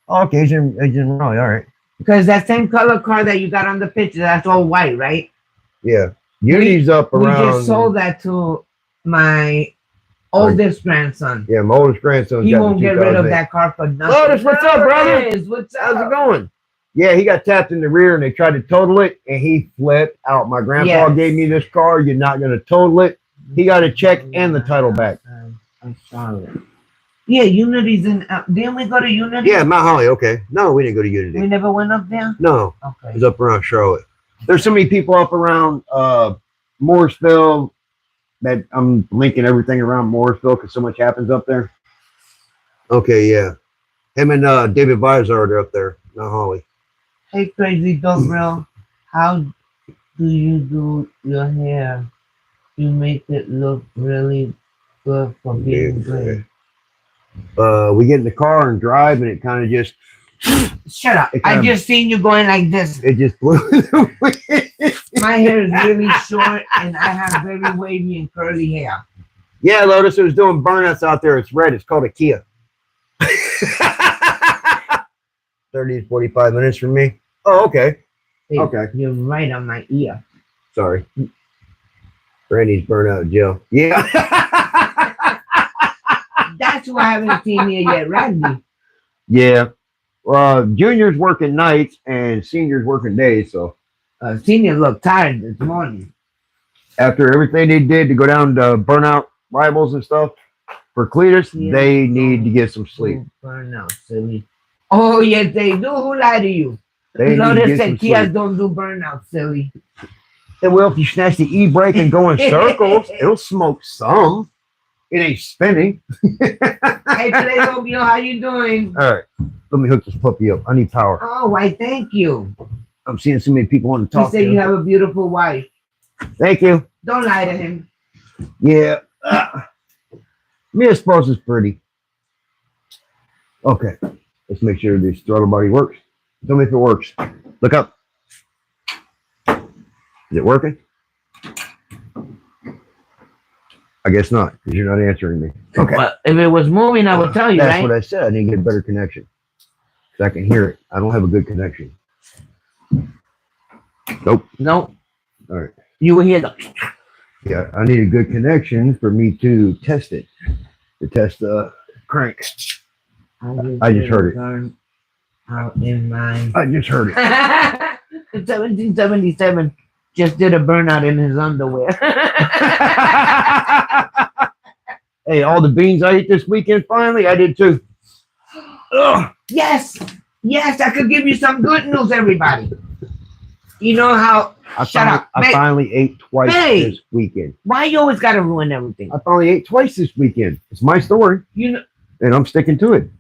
Oh, okay, he's in Raleigh. All right. Because that same color car that you got on the picture, that's all white, right? Yeah. Unity's up We around. just sold that to my oldest grandson. Yeah, my oldest grandson. He won't get rid of that car for nothing. Lotus, what's up, brother? Yes, what's How's it up? going? Yeah, he got tapped in the rear and they tried to total it and he flipped out. My grandpa Yes. gave me this car. You're not going to total it. He got a check and the title back. I'm sorry. Yeah, Unity's in. Didn't we go to Unity? Yeah, Mount Holly. Okay. No, we didn't go to We Unity. never went up there? No, Okay. it's up around Charlotte. There's so many people up around Morrisville that I'm linking everything around Morrisville because so much happens up there. Okay, yeah. Him and David Vizar are up there, Mount Holly. Hey, Crazy Dog Grill, how do you do your hair? You make it look really good for being good. We get in the car and drive and it kind of just Shut up. It I kinda- just seen you going like this. it just blew away. My hair is really short and I have very wavy and curly hair. Yeah, Lotus, it was doing burnouts out there. It's red. It's called a Kia. 30 to 45 minutes from me. Oh, okay. Hey, Okay. You're right on my ear. Sorry. Randy's burnout Jill. Yeah. That's why I haven't seen you yet, Randy. Yeah. Junior's working nights and senior's working days. So Senior looked tired this morning. after everything they did to go down to burnout rivals and stuff for Cletus, Yeah. they need to get some sleep. Burnout, silly. Oh, yes, they do. Who lied to you? They need to Lotus get said some Kias sleep. don't do burnout, silly. And well, if you snatch the e-brake and go in circles, it'll smoke some. It ain't spinning. Hey, Playboy, how you doing? All right, let me hook this puppy up. I need power. Oh, why, thank you. I'm seeing so many people want to You talk say to you him. have a beautiful wife. Thank you. Don't lie to him. Yeah. Mia's Spross is pretty. Okay. Let's make sure this throttle body works. Tell me if it works. Look up. Is it working? I guess not, because you're not answering me. Okay. Well, if it was moving, I would tell you, That's right? what I said. I need to get a better connection. So I can hear it. I don't have a good connection. Nope. No. All right. You will hear the... Yeah, I need a good connection for me to test it. To test the crank. I just heard it. Out in my... I just heard it. 1777 just did a burnout in his underwear. Hey, all the beans I ate this weekend, finally, I did too. Ugh. Yes. Yes, I could give you some good news, everybody. You know how... Shut up. I Babe. finally ate twice Hey. this weekend. Why you always got to ruin everything? I finally ate twice this weekend. It's my story, You know, and I'm sticking to it.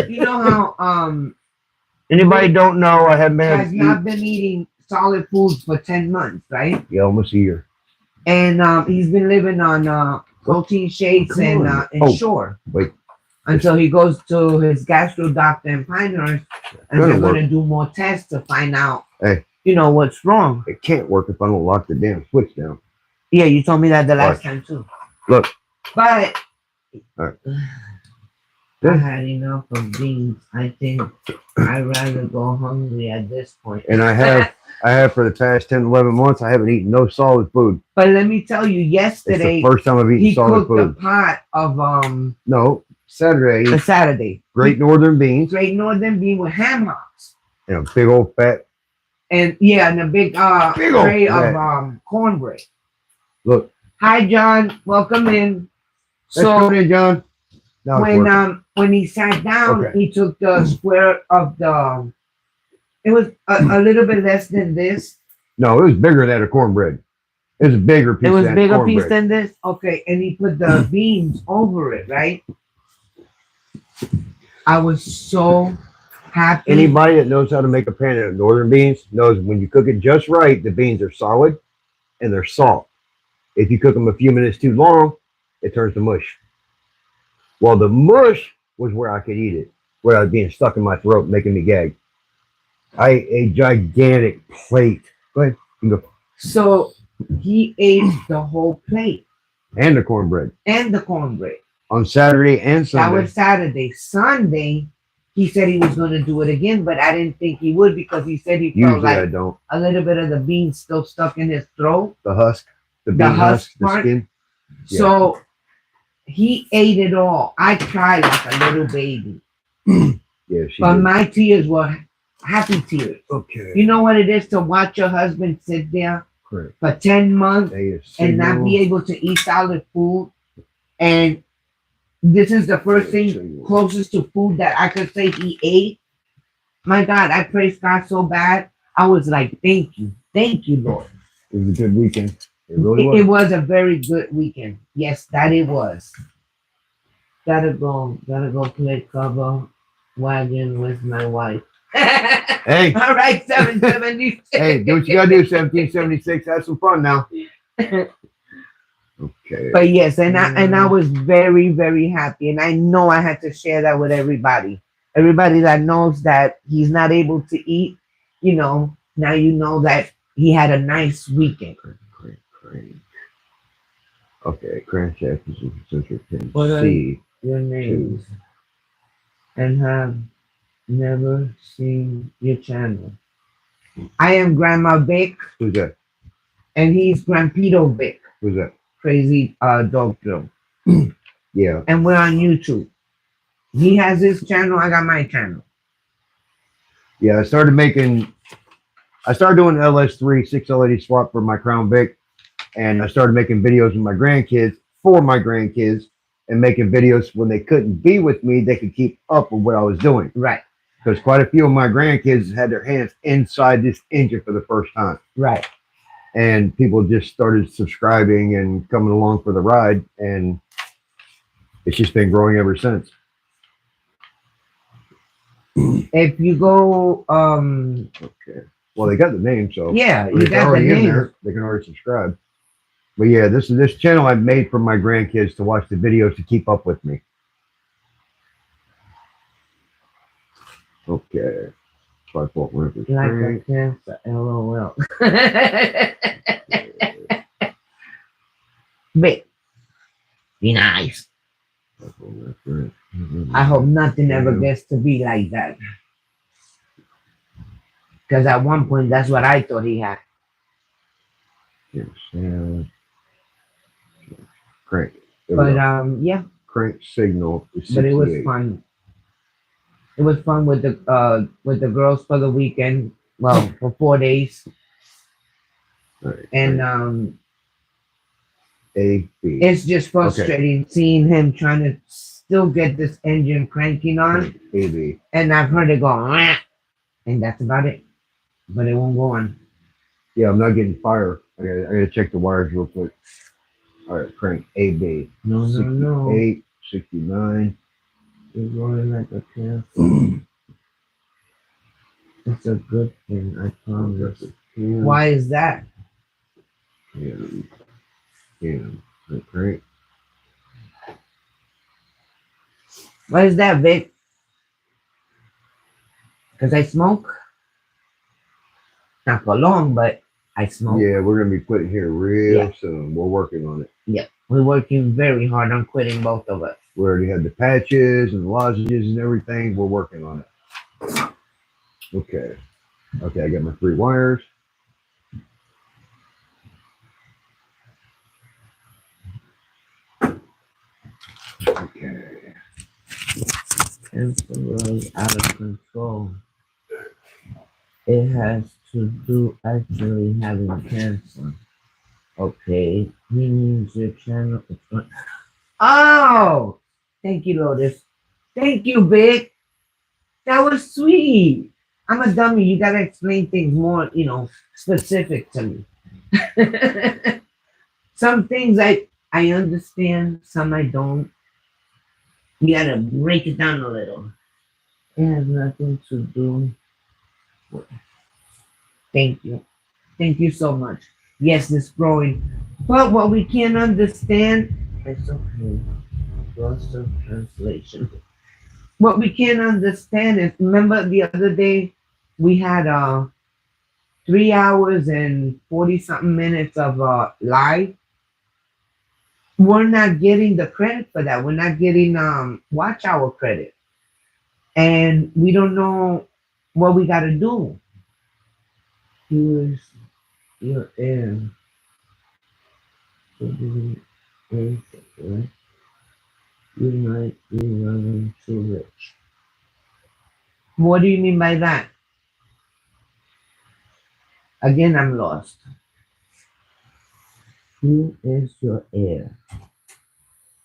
you know how Anybody don't know, I haven't been able has to not eat. been eating solid foods for 10 months, right? Yeah, almost a year. And he's been living on protein shakes Come and on. and Shore. Wait. Until he goes to his gastro doctor in Pinehurst, and Gonna they're work. going to do more tests to find out, Hey. you know, what's wrong. It can't work if I don't lock the damn switch down. Yeah, you told me that the last Watch. time too. Look. But All right. I had enough of beans. I think I'd rather go hungry at this point. And I have for the past 10, 11 months, I haven't eaten no solid food. But let me tell you, It's yesterday the first time I've eaten he solid cooked a food. pot of No, Saturday, I the ate Saturday. Great Northern beans Great Northern bean with ham hocks. and a big old fat. And yeah, and a big Big old tray fat. of cornbread. Look, Hi John, welcome in. let's go So in, John. Now it's working. when he sat down, Okay. he took the square of the. It was a little bit less than this. No, it was bigger than a cornbread. It was a bigger piece It was than bigger cornbread. piece than this. Okay, and he put the beans over it, right? I was so happy. Anybody that knows how to make a pan of northern beans knows when you cook it just right, the beans are solid and they're soft. If you cook them a few minutes too long, it turns to mush. Well, the mush was where I could eat it, where I was being stuck in my throat, making me gag. I ate a gigantic plate. Go ahead. You can go. So he ate the whole plate And the cornbread and the cornbread. on Saturday and That Sunday. was Saturday. Sunday, he said he was going to do it again, but I didn't think he would because he said he felt Usually I like don't. a little bit of the beans still stuck in his throat. The husk, the bean husk husk, the part? skin. Yeah. So he ate it all. I cried like a little baby. Yeah, she But did. my tears were happy tears. Okay. You know what it is to watch your husband sit there Correct. for 10 months They is and not be able to eat solid food. And this is the first thing closest to food that I could say he ate. My God, I praised God so bad. I was like, thank you, Lord. It was a good weekend. It really was. It was a very good weekend. Yes, that it was. Gotta go play cover wagon with my wife. Hey, All right, 776. hey, do what you gotta do, 1776. Have some fun now. Okay. But yes, and I was very, very happy. And I know I had to share that with everybody. Everybody that knows that he's not able to eat, you know, now you know that he had a nice weekend. Crank. Okay, crankshaft is a central pin. What are C. Your names and have never seen your channel. I am Grandma Vic Who's that? and he's GrandpitoVic, Who's that? crazy dog girl. Yeah. And we're on YouTube. He has his channel. I got my channel. Yeah, I started doing LS3 6L80 swap for my Crown Vic, and I started making videos with my grandkids for my grandkids, and making videos when they couldn't be with me, they could keep up with what I was doing. Right. Because quite a few of my grandkids had their hands inside this engine for the first time. Right. And people just started subscribing and coming along for the ride, and it's just been growing ever since. If you go, Okay. Well, they got the name, so yeah, you it's got the already in name. there. They can already subscribe. But yeah, this channel I made for my grandkids to watch the videos to keep up with me. Okay. 5.1%. Like a cancer, LOL. But be nice. I hope nothing ever gets to be like that. Because at one point, that's what I thought he had. Crank. But yeah. Crank signal is 68. But it was fun. It was fun with the girls for the weekend. Well, for 4 days. Right, And A, B. it's just frustrating seeing him trying to still get this engine cranking on. A, B. And I've heard it go, "Wah," and that's about it. But it won't go on. Yeah, I'm not getting fire. I gotta check the wires real quick. All right, crank A, B. No, 68, 69. You're going like a cancer. It's a good thing, I promise. Why is that? Yeah. Crank. Why is that, Vic? Because I smoke? Not for long, but I smoke. Yeah, we're gonna be quitting here real soon. We're working on it. Yeah, we're working very hard on quitting, both of us. We already had the patches and the lozenges and everything. We're working on it. Okay. Okay, I got my 3 wires. Okay. Temporarily out of control. It has to do actually having cancer. Okay, he means your channel. Oh, thank you, Lotus. Thank you, Vic. That was sweet. I'm a dummy. You gotta explain things more, specific to me. Some things I understand, some I don't. You gotta break it down a little. It has nothing to do with. Thank you. Thank you so much. Yes, it's growing. But what we can't understand, it's okay. Lost of translation. What we can't understand is, remember the other day we had 3 hours and 40 something minutes of live. We're not getting the credit for that. We're not getting watch hour credit. And we don't know what we gotta do. Here's your air. You might be running too rich. What do you mean by that? Again, I'm lost. Who is your heir?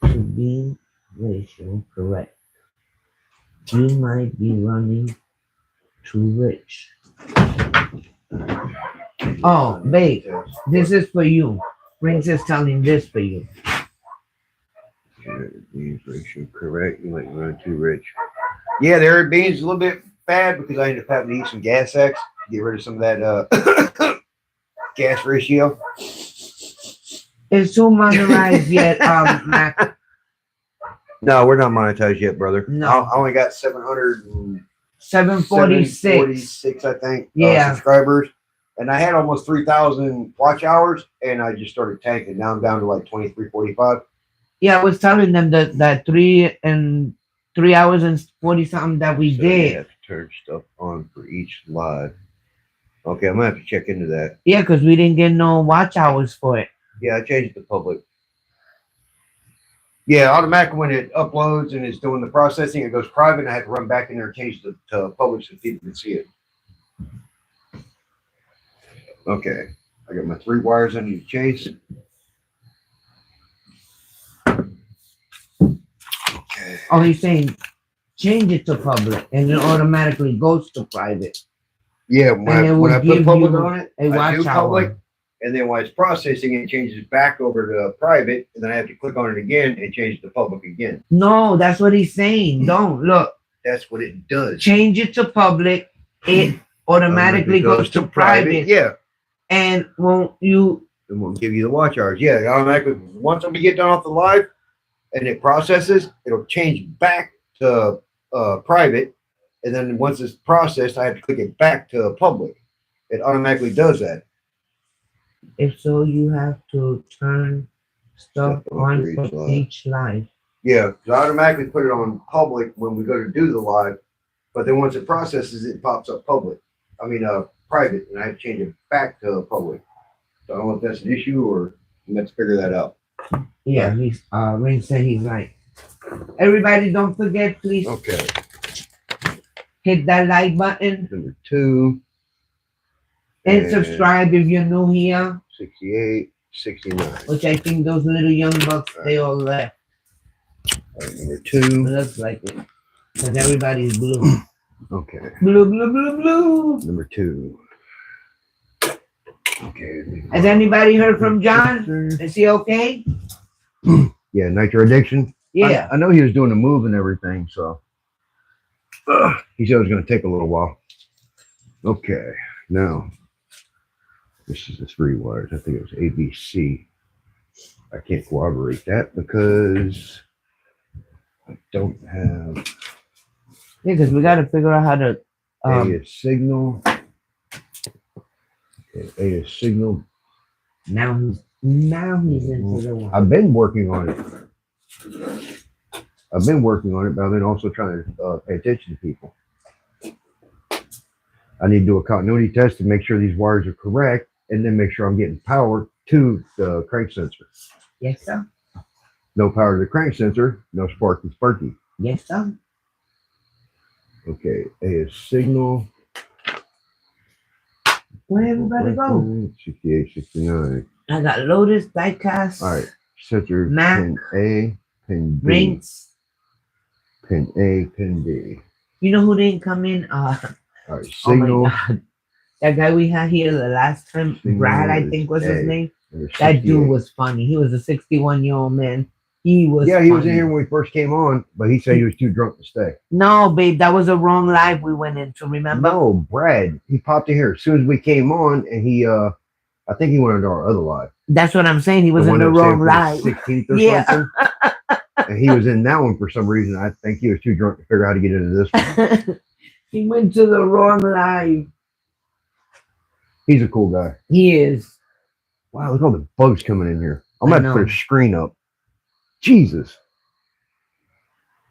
To be ratio correct. You might be running too rich. Oh, babe, this is for you. Prince is telling this for you. Beans ratio correct. You might run too rich. Yeah, the herb beans a little bit bad because I ended up having to eat some gas X, get rid of some of that gas ratio. It's too monetized yet, Mac. No, we're not monetized yet, brother. No. I only got 746, 746. I think, Yeah. subscribers. And I had almost 3,000 watch hours, and I just started tanking. Now I'm down to like 2345. Yeah, I was telling them that 3 hours and 40 something that we So did. you have to turn stuff on for each live. Okay, I'm gonna have to check into that. Yeah, because we didn't get no watch hours for it. Yeah, I changed it to public. Yeah, automatically when it uploads and it's doing the processing, it goes private. And I have to run back in there and change it to public so people can see it. Okay, I got my 3 wires I need to chase. Okay. Oh, he's saying change it to public and it automatically goes to private. Yeah, And when it I will put give public you on it, a I do watch public, hour. and then while it's processing, it changes back over to private, and then I have to click on it again and change it to public again. No, that's what he's saying. Don't look. That's what it does. Change it to public. It automatically goes to private. Yeah. And won't you? It won't give you the watch hours. Yeah, it automatically. Once we get done off the live, and it processes, it'll change back to private, and then once it's processed, I have to click it back to public. It automatically does that. If so, you have to turn stuff on for each live. Yeah, because I automatically put it on public when we go to do the live, but then once it processes, it pops up public. I mean, private, and I have to change it back to public. So I don't know if that's an issue or let's figure that out. Yeah, he's Ring said he's right. Everybody, don't forget, please Okay. hit that like button Number 2. and subscribe if you're new here. 68, 69. Which I think those little young bucks, they all left. Number 2. Looks like it. Because everybody's blue. Okay. Blue, blue, blue, blue. Number 2. Okay. Has anybody heard from John? Is he okay? Yeah, nitro addiction. Yeah. I know he was doing the move and everything, so he said it was going to take a little while. Okay, now this is the 3 wires. I think it was ABC. I can't corroborate that because I don't have. Yeah, because we got to figure out how to. A is signal. Okay, A is signal. Now he's into the one. I've been working on it. But I've been also trying to pay attention to people. I need to do a continuity test to make sure these wires are correct, and then make sure I'm getting power to the crank sensor. Yes, sir. No power to the crank sensor, no sparky sparky. Yes, sir. Okay, A is signal. Where everybody go? 68, 69. I got Lotus, diecast. All right, sensor Mac, pin A, pin B, Rinks. pin A, pin B. You know who didn't come in? All right, Oh signal. my God. That guy we had here the last time, Signal Brad, I think was his A. name. There's That 68. dude was funny. He was a 61-year-old man. He was Yeah, he was in funny. here when we first came on, but he said he was too drunk to stay. No, babe, that was a wrong live we went into, remember? No, Brad, he popped in here as soon as we came on, and he, I think he went into our other live. That's what I'm saying. He was The in one the that was wrong for live. the 16th or Yeah. something. And he was in that one for some reason. I think he was too drunk to figure out how to get into this one. He went to the wrong live. He's a cool guy. He is. Wow, look at all the bugs coming in here. I'm I going to have to know. put a screen up. Jesus.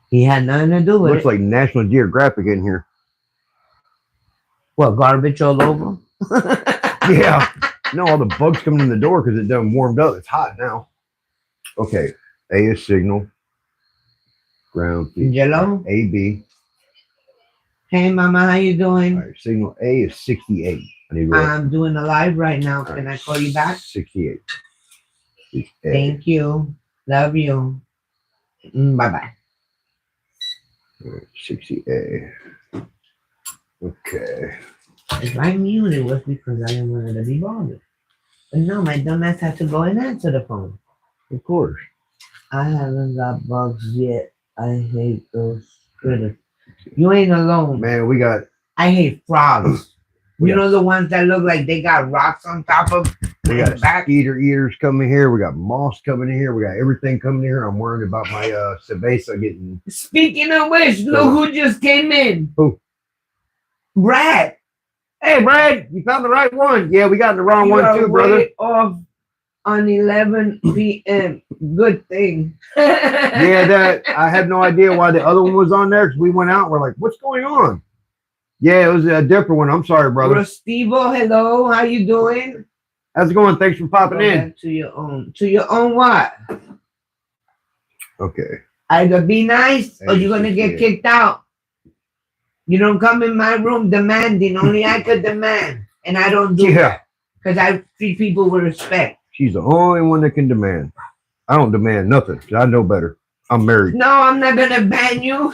He had nothing to do with Looks it. like National Geographic in here. What, garbage all over? Yeah. No, all the bugs coming in the door because it done warmed up. It's hot now. Okay. A is signal. Ground. Jello? A, B. Hey, mama, how you doing? All right. Signal A is 68. I need to go up. I'm doing a live right now. All Can right, I call you back? 68. It's A. Thank you. Love you. Bye-bye. All right, 60A. Okay. If I knew it was because I didn't want to be bothered. But no, my dumbass had to go and answer the phone. Of course. I haven't got bugs yet. I hate those critters. You ain't alone. Man, we got I hate frogs. You Yeah. know the ones that look like they got rocks on top of we their got back? skeeter eaters coming here. We got moss coming in here. We got everything coming here. I'm worried about my cerveza getting. Speaking of which, look who just came in. Who? Brad. Hey, Brad, you found the right one. Yeah, we got the wrong You one are too, brother. way off on 11 p.m. Good thing. Yeah, that I have no idea why the other one was on there because we went out. And we're like, what's going on? Yeah, it was a different one. I'm sorry, brother. Rostivo, hello. How you doing? How's it going? Thanks for popping Go in. back to your own. To your own what? Okay. Either be nice or you're gonna get 68. kicked out. You don't come in my room demanding. Only I could demand, and I don't do Yeah. that because I treat people with respect. She's the only one that can demand. I don't demand nothing. 'Cause I know better. I'm married. No, I'm not gonna ban you.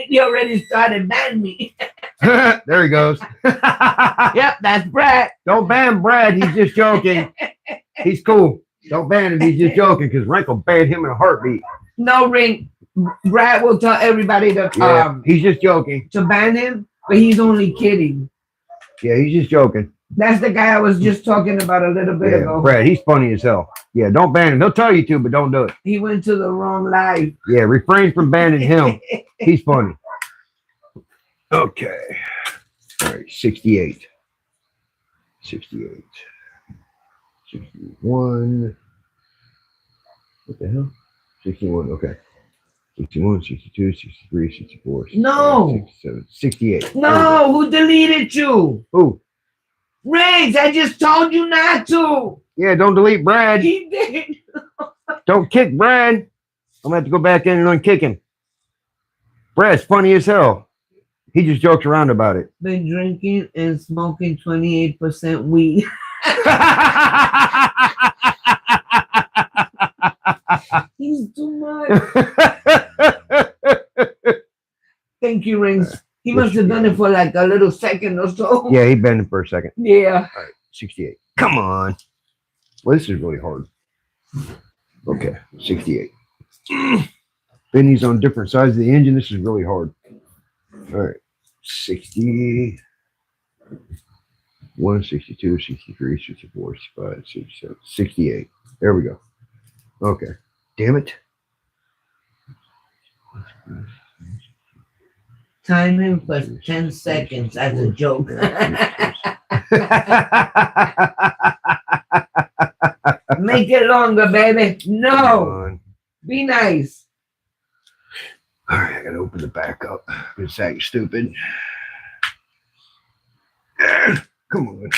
You already started banning me. There he goes. Yep, that's Brad. Don't ban Brad. He's just joking. He's cool. Don't ban him. He's just joking because Rank will ban him in a heartbeat. No ring. Brad will tell everybody He's just joking. to ban him, but he's only kidding. Yeah, he's just joking. That's the guy I was just talking about a little bit ago. Brad, he's funny as hell. Yeah, don't ban him. He'll tell you to, but don't do it. He went to the wrong live. Yeah, refrain from banning him. He's funny. Okay. All right, 68. 68. 61. What the hell? 61, okay. 61, 62, 63, 64, 65, No. 67, 68. No, who deleted you? Who? Riggs, I just told you not to. Yeah, don't delete Brad. He did. Don't kick Brad. I'm gonna have to go back in and unkick him. Brad's funny as hell. He just jokes around about it. Been drinking and smoking 28% weed. He's too much. Thank you, Rings. He must have done it for like a little second or so. Yeah, he bent it for a second. Yeah. All right, 68. Come on. Well, this is really hard. Okay, 68. Benny's on different sides of the engine. This is really hard. All right, 60. 1, 62, 63, 64, 65, 67, 68. There we go. Okay. Damn it. Time him for 10 seconds as a joke. Make it longer, baby. No. Be nice. All right, I gotta open the back up. It's acting stupid. Come on.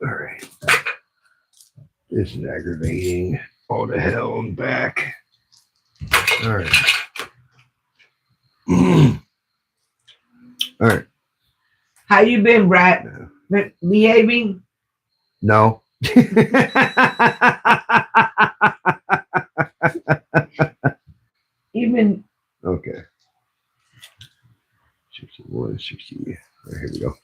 All right. This is aggravating. All the hell I'm back. All right. All right. How you been, Brad? Behaving? No. Even. Okay. 61, 60. Right, here we go.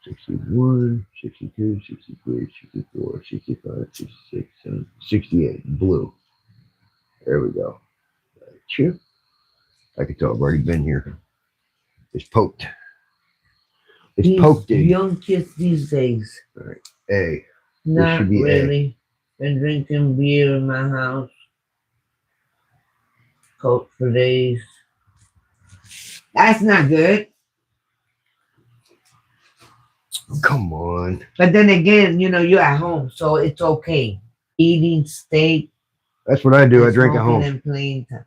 61, 62, 63, 64, 65, 66, 68. Blue. There we go. Chew. I can tell I've already been here. It's poked. It's poked in. Young kids these days. All right. A. Not should be really. Been drinking beer in my house. Coke for days. That's not good. Come on. But then again, you know, you're at home, so it's okay. Eating steak. That's what I do. I drink at home. And playing time.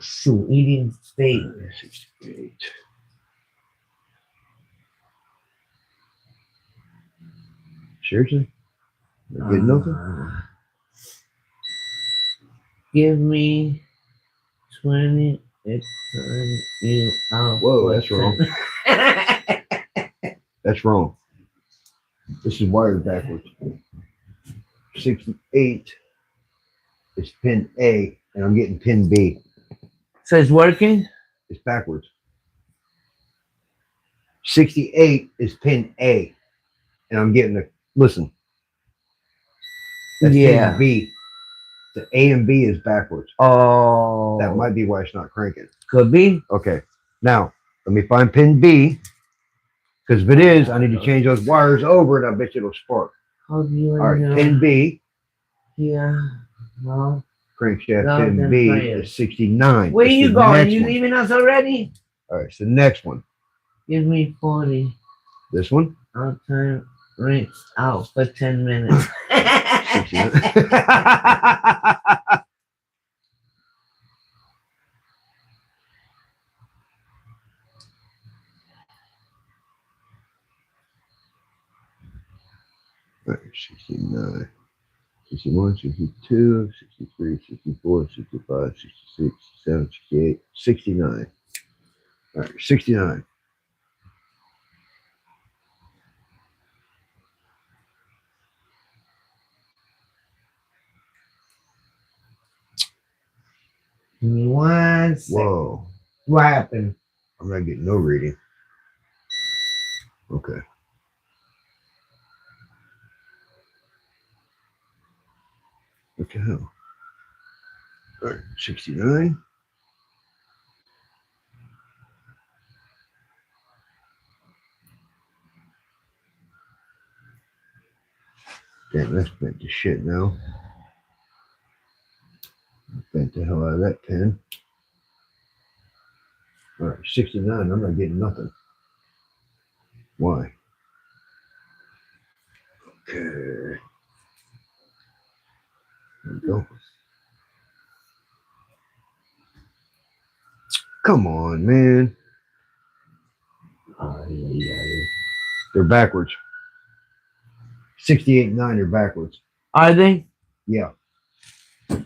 Shoot, eating steak. 68. Seriously? Not getting nothing? Give me 20. It's time you out. Whoa, that's wrong. That's wrong. This is wired backwards. 68 is pin A, and I'm getting pin B. So it's working? It's backwards. 68 is pin A, and I'm getting the, listen. That's pin B. The A and B is backwards. Oh. That might be why it's not cranking. Could be. Okay. Now, let me find pin B. Because if it is, I need to change those wires over, and I bet you it'll spark. How do you All right, pin B. Yeah. Well. Crankshaft pin B is 69. Where you going? You leaving us already? All right, so the next one. Give me 40. This one? I'll turn rinse out for 10 minutes. 69. All right, 69. 61, 62, 63, 64, 65, 66, 67, 68, 69. All right, 69. Give me 1 second. Whoa. What happened? I'm not getting no reading. Okay. What the hell? All right, 69. Damn, that's bent to shit now. Bent the hell out of that pen. All right, 69. I'm not getting nothing. Why? Okay. There we go. Come on, man. They're backwards. 68 and 9 are backwards. Are they? Yeah.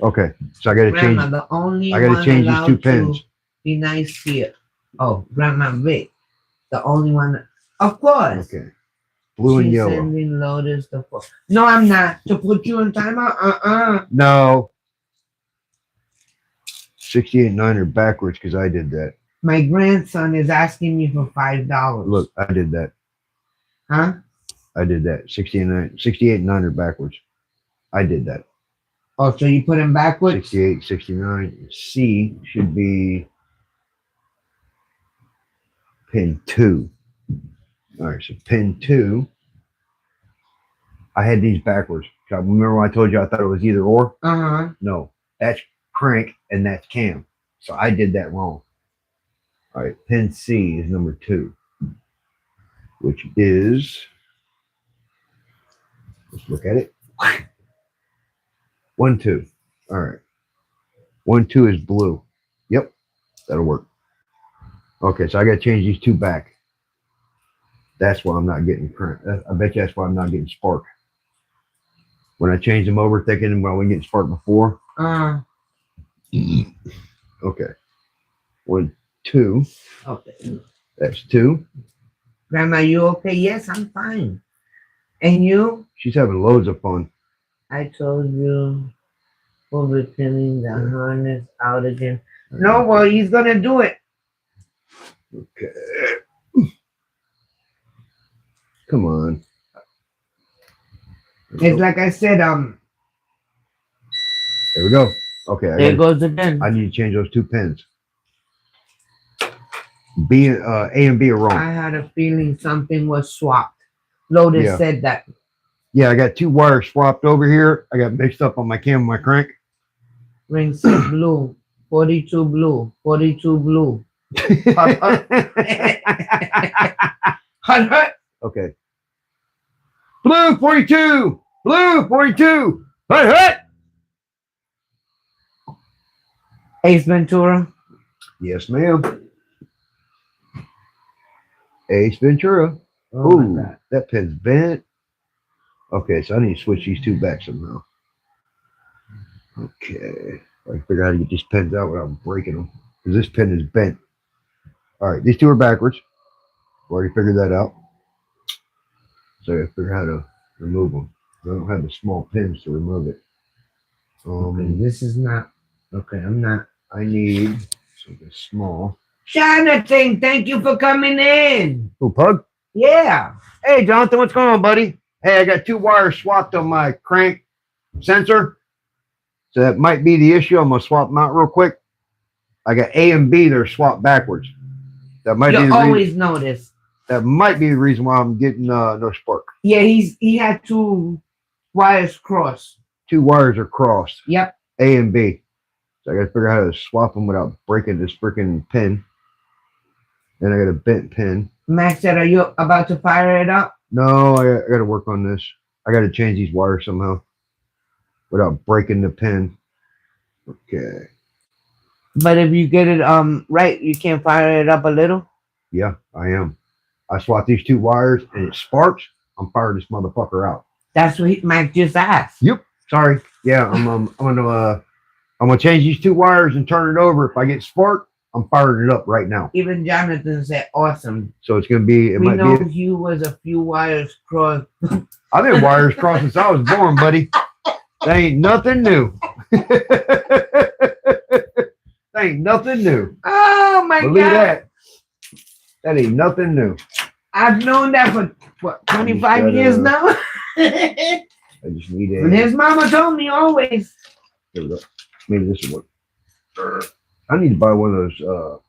Okay. So I gotta change. Grandma, the only I gotta one change these allowed two to pens. be nice here. Oh, Grandma Vic. The only one. Of course. Okay. Blue and She's yellow. sending Lotus the phone. No, I'm not. To put you in timeout? No. 68 and 9 are backwards because I did that. My grandson is asking me for $5. Look, I did that. Huh? I did that. 68 and 9 are backwards. I did that. Oh, so you put him backwards? 68, 69. C should be pin 2. All right, so pin 2. I had these backwards. Remember when I told you I thought it was either or? Uh-huh. No, that's crank and that's cam. So I did that wrong. All right, pin C is number 2, which is, let's look at it. 1, 2. All right. 1, 2 is blue. Yep, that'll work. Okay, so I got to change these two back. That's why I'm not getting current. I bet you that's why I'm not getting spark. When I changed them over, thinking, well, we getting spark before. Okay. 1, 2. Okay. That's 2. Grandma, you okay? Yes, I'm fine. And you? She's having loads of fun. I told you for returning the harness out again. No, well, he's gonna do it. Okay. Come on. It's like I said, There we go. Okay. there goes again. I need to change those 2 pins. B, A and B are wrong. I had a feeling something was swapped. Lotus Yeah. said that. Yeah, I got 2 wires swapped over here. I got mixed up on my cam and my crank. Ring said blue, 42 blue, 42 blue. Okay. Blue 42. Blue 42. Hut, hut. Ace Ventura. Yes, ma'am. Ace Ventura. Oh my Ooh, God. that pin's bent. Okay, so I need to switch these 2 back somehow. Okay. I can figure out how to get these pins out without breaking them. Because this pin is bent. All right, these 2 are backwards. Already figured that out. So I figure out how to remove them. I don't have the small pins to remove it. Okay, this is not. Okay, I'm not. I need something small. Jonathan, thank you for coming in. Oh, Pug? Yeah. Hey, Jonathan, what's going on, buddy? Hey, I got 2 wires swapped on my crank sensor. So that might be the issue. I'm going to swap them out real quick. I got A and B, they're swapped backwards. That might be You the always reason. notice. That might be the reason why I'm getting no spark. Yeah, he had 2 wires crossed. 2 wires are crossed. Yep. A and B. So I got to figure out how to swap them without breaking this freaking pin. And I got a bent pin. Max said, are you about to fire it up? No, I got to work on this. I got to change these wires somehow without breaking the pin. Okay. But if you get it right, you can fire it up a little. Yeah, I am. I swapped these 2 wires and it sparks. I'm firing this motherfucker out. That's what Max just asked. Yep. Sorry. Yeah, I'm gonna change these 2 wires and turn it over. If I get spark, I'm firing it up right now. Even Jonathan said awesome. So it's gonna be. It We might know be. you was a few wires crossed. I've been wires crossed since I was born, buddy. That ain't nothing new. That ain't nothing new. Oh my Believe God. that. That ain't nothing new. I've known that for what, 25 years now. I just need And his mama told me always. There we go. Maybe this will work. I need to buy one of those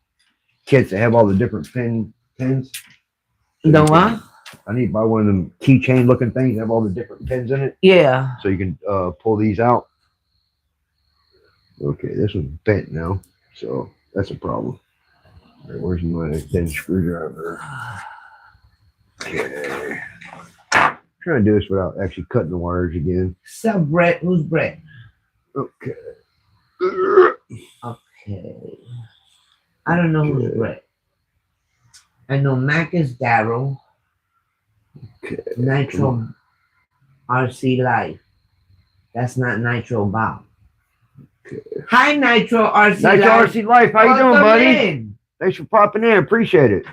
kits that have all the different pins. The what? I need to buy one of them keychain looking things that have all the different pins in it. Yeah. So you can pull these out. Okay, this one's bent now, so that's a problem. All right, where's my thin screwdriver? Okay. I'm trying to do this without actually cutting the wires again. So Brett, who's Brett? Okay. Okay. I don't know who's Okay. Brett. I know Mac is Daryl. Okay. Nitro RC Life. That's not Nitro Bob. Okay. Hi, Nitro RC Nice Life. RC Life. How you doing, Welcome buddy? in. Thanks for popping in. Appreciate it.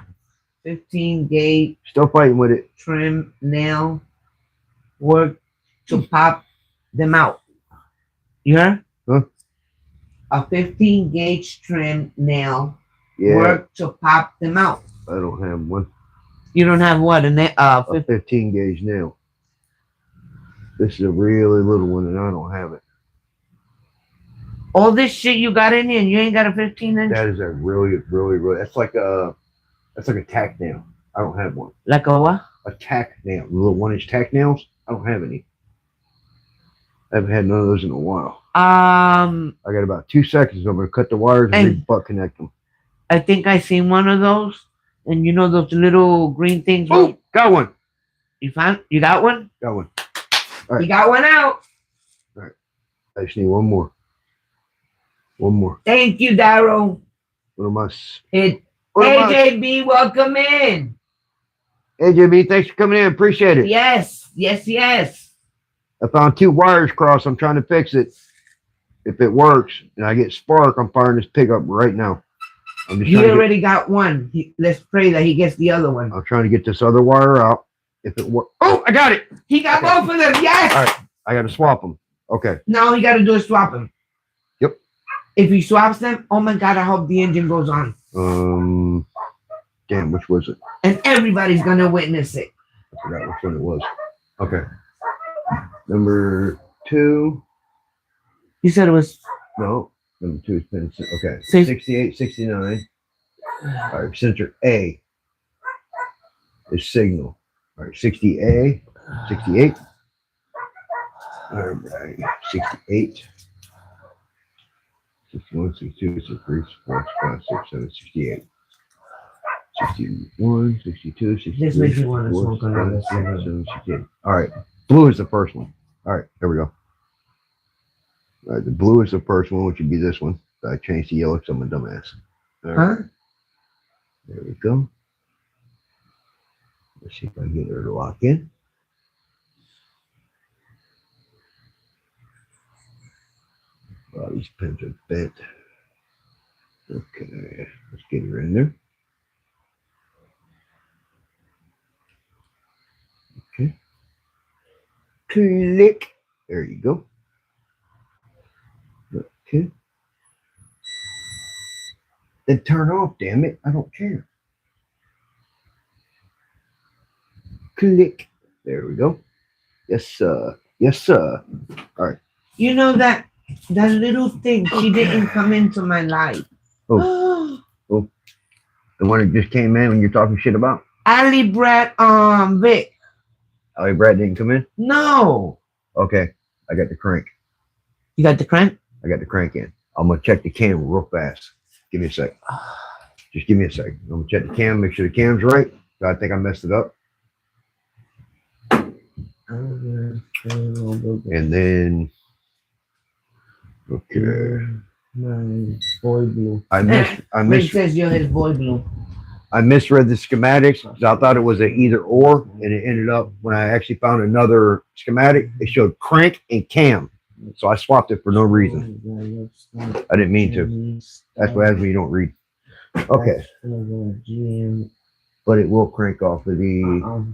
15 gauge Still fighting with it. trim nail work to pop them out. You heard? Huh? A 15 gauge trim nail Yeah, work to pop them out. I don't have one. You don't have what? A 15 gauge nail. This is a really little one, and I don't have it. All this shit you got in here, and you ain't got a 15 inch? That is a really. That's like a tack nail. I don't have one. Like a what? A tack nail, the little 1-inch tack nails. I don't have any. I haven't had none of those in a while. I got about 2 seconds. I'm gonna cut the wires and butt connect them. I think I seen one of those, and you know those little green things. Oh, got one. You got one? Got one. All right. You got one out. I just need one more. One more. Thank you, Daryl. What am I? Hey, What am I? JB, welcome in. Hey, JB, thanks for coming in. Appreciate it. Yes, yes, yes. I found 2 wires crossed. I'm trying to fix it. If it works and I get spark, I'm firing this pig up right now. I'm just He trying to already got one. Let's pray that he gets the other one. I'm trying to get this other wire out. If it works. Oh, I got it. He got Okay. both of them. Yes. All right. I got to swap them. Okay. Now all he got to do is swap them. Yep. If he swaps them, oh my God, I hope the engine goes on. Damn, which was it? And everybody's going to witness it. I forgot which one it was. Okay. Number 2. You said it was. No. Number 2 is pin. Okay. Six- 68, 69. All right. Sensor A is signal. All right. 60A, 68. All right. 68. 61, 62, 63, 64, 65, 66, 68. 61, 62, 63, This makes you wanna 64, smoke another 65, cigarette. 67, 68. All right. Blue is the first one. All right. There we go. All right. The blue is the first one, which would be this one. I changed to yellow because I'm a dumbass. All right. Huh? There we go. Let's see if I can get her to lock in. Oh, these pins are bent. Okay, let's get her in there. Okay. Click. There you go. Okay. Then turn off, damn it. I don't care. Click. There we go. Yes, sir. Yes, sir. All right. You know that little thing, she didn't come into my life. Oh. The one that just came in when you're talking shit about? Ali Brad, Vic. Oh, Brad didn't come in? No. Okay. I got the crank. You got the crank? I got the crank in. I'm going to check the cam real fast. Give me a sec. Just give me a sec. I'm going to check the cam, make sure the cam's right. I think I messed it up. And then, okay. My boy blue. I Rick says you're his boy blue. I misread the schematics because I thought it was an either or, and it ended up when I actually found another schematic, it showed crank and cam. So I swapped it for no reason. I didn't mean to. That's what happens when you don't read. Okay. But it will crank off of the.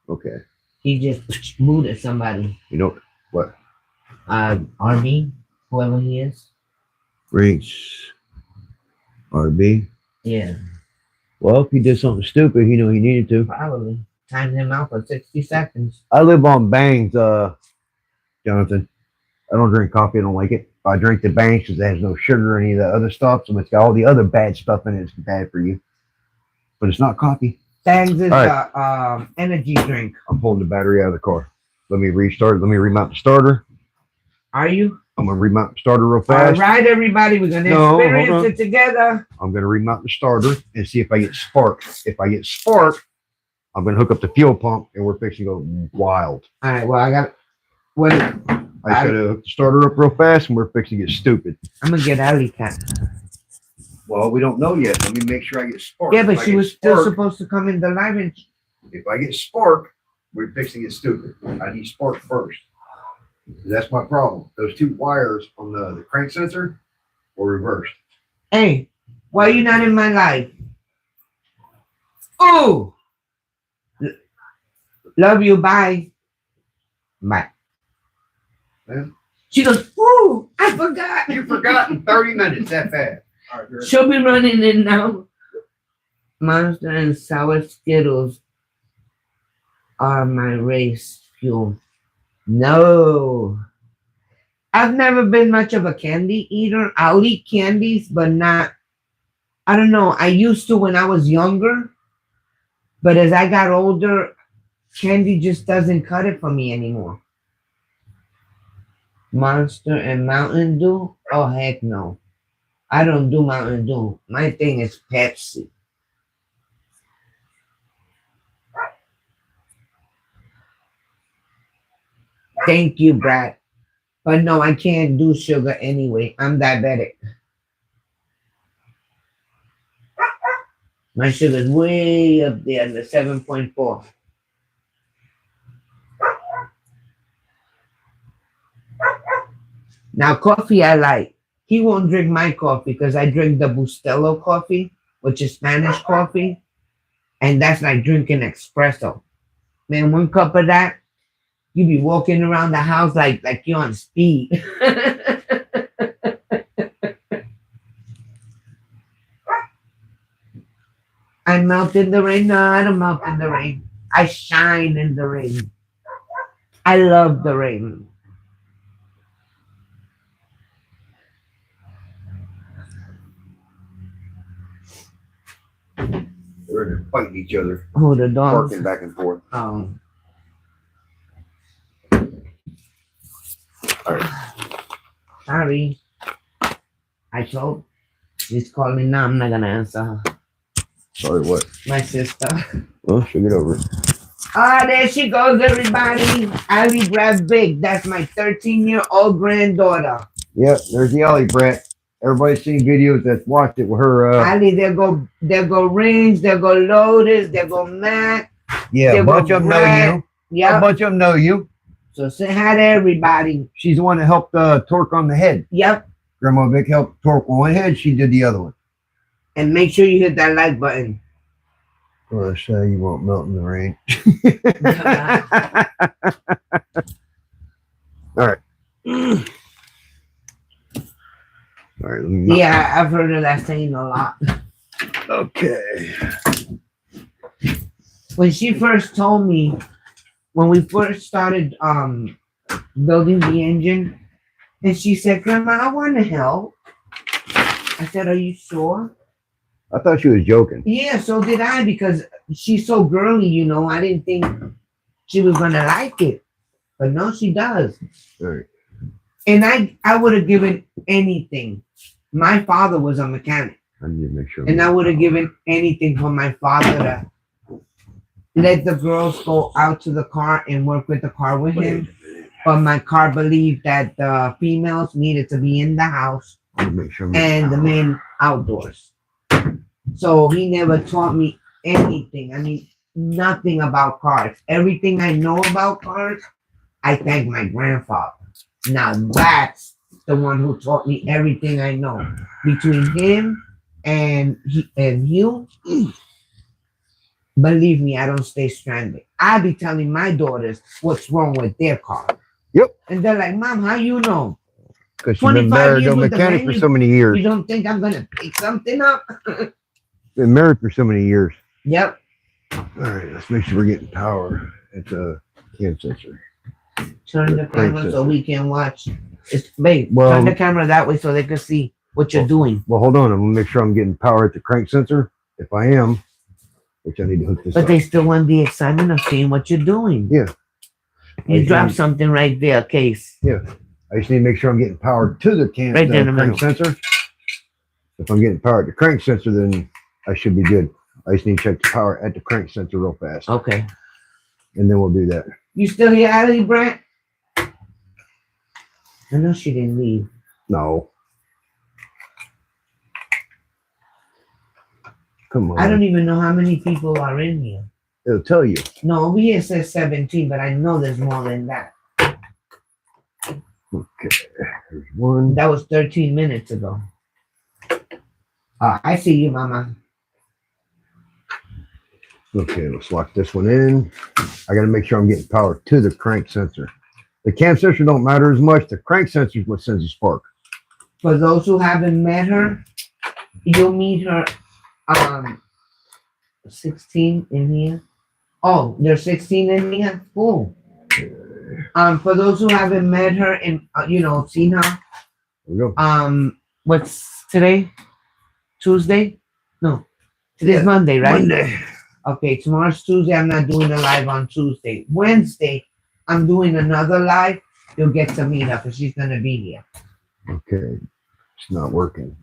Okay. He just moved at somebody. You know what? RB, whoever he is. Reach. RB. Yeah. Well, if he did something stupid, he knew he needed to. Probably. Timed him out for 60 seconds. I live on Bangs, Jonathan. I don't drink coffee. I don't like it. I drink the Bangs because it has no sugar or any of the other stuff. So it's got all the other bad stuff in it. It's bad for you. But it's not coffee. Bangs is energy drink. I'm pulling the battery out of the car. Let me restart. Let me remount the starter. Are you? I'm going to remount the starter real fast. All right, everybody. We're going to experience it together. I'm going to remount the starter and see if I get spark. If I get spark, I'm going to hook up the fuel pump and we're fixing to go wild. All right. Well, I got what? I should have hooked the starter up real fast and we're fixing to get stupid. I'm going to get Alley Cat. Well, we don't know yet. Let me make sure I get spark. Yeah, but she was still supposed to come in the live. And if I get spark, we're fixing to get stupid. I need spark first. That's my problem. Those two wires on the crank sensor were reversed. Hey, why are you not in my life? Oh, love you. Bye. Bye. Man. She goes, ooh, I forgot. You forgot in 30 minutes that fast. All right, she'll be running in now. Monster and sour Skittles are my race fuel. No. I've never been much of a candy eater. I'll eat candies, but not, I don't know. I used to when I was younger, but as I got older, candy just doesn't cut it for me anymore. Monster and Mountain Dew? Oh, heck no. I don't do Mountain Dew. My thing is Pepsi. Thank you, Brad. But no, I can't do sugar anyway. I'm diabetic. My sugar's way up there, the 7.4. Now, coffee I like. He won't drink my coffee because I drink the Bustelo coffee, which is Spanish coffee. And that's like drinking espresso. Man, 1 cup of that, you be walking around the house like you're on speed. I melt in the rain. No, I don't melt in the rain. I shine in the rain. I love the rain. They're fighting each other. Oh, the dogs. Barking back and forth. Oh. All right. Sorry. I told. She's calling now. I'm not going to answer her. Sorry, what? My sister. Well, she'll get over it. Ah, there she goes, everybody. Ali Brad Big. That's my 13-year-old granddaughter. Yep, there's the Alley Brett. Everybody's seen videos that's watched it with her. Ali, there go Rings, there go Lotus, there go Matt. Yeah, a bunch of them know you. Yeah. A bunch of them know you. So say hi to everybody. She's the one that helped torque on the head. Yep. Grandma Vic helped torque on one head. She did the other one. And make sure you hit that like button. Well, so you won't melt in the rain. All right. All right. Yeah, I've heard of that saying a lot. Okay. When she first told me, when we first started building the engine, and she said, Grandma, I want to help. I said, are you sure? I thought she was joking. Yeah, so did I, because she's so girly, you know. I didn't think she was going to like it. But no, she does. All right. And I would have given anything. My father was a mechanic. I need to make sure. And I would have given anything for my father to let the girls go out to the car and work with the car with him. But my car believed that the females needed to be in the house Make sure and the men outdoors. So he never taught me anything. I mean, nothing about cars. Everything I know about cars, I thank my grandfather. Now that's the one who taught me everything I know. Between him and you, believe me, I don't stay stranded. I be telling my daughters what's wrong with their car. Yep. And they're like, Mom, how you know? Because she's been 25 married to years a with the mechanic for man, so many You years. don't think I'm gonna pick something up? Been married for so many years. Yep. All right, let's make sure we're getting power at the cam sensor. Turn the camera so we can watch. Babe, Well- turn the camera that way so they can see what you're doing. Well, hold on. I'm gonna make sure I'm getting power at the crank sensor. If I am, which I need to hook this But up. they still want the excitement of seeing what you're doing. Yeah. You I dropped just something right there, Case. need to make sure I'm getting power to the Right there in the crank sensor. If I'm getting power at the crank sensor, then I should be good. I just need to check the power at the crank sensor real fast, Okay. and then we'll do that. You still here, Allie Brent? I know she didn't leave. No. Come on. I don't even know how many people are in here. It'll tell you. No, over here it says 17, but I know there's more than that. Okay. There's one. That was 13 minutes ago. I see you, Mama. Okay, let's lock this one in. I got to make sure I'm getting power to the crank sensor. The cam sensor don't matter as much. The crank sensor is what sends the spark. For those who haven't met her, you'll meet her 16 in here. Oh, there's 16 in here? Cool. For those who haven't met her and seen her, There we go. what's today? Tuesday? No. Today's Monday, right? Monday. Okay, tomorrow's Tuesday. I'm not doing a live on Tuesday. Wednesday, I'm doing another live. You'll get to meet her because she's gonna be here. Okay. It's not working.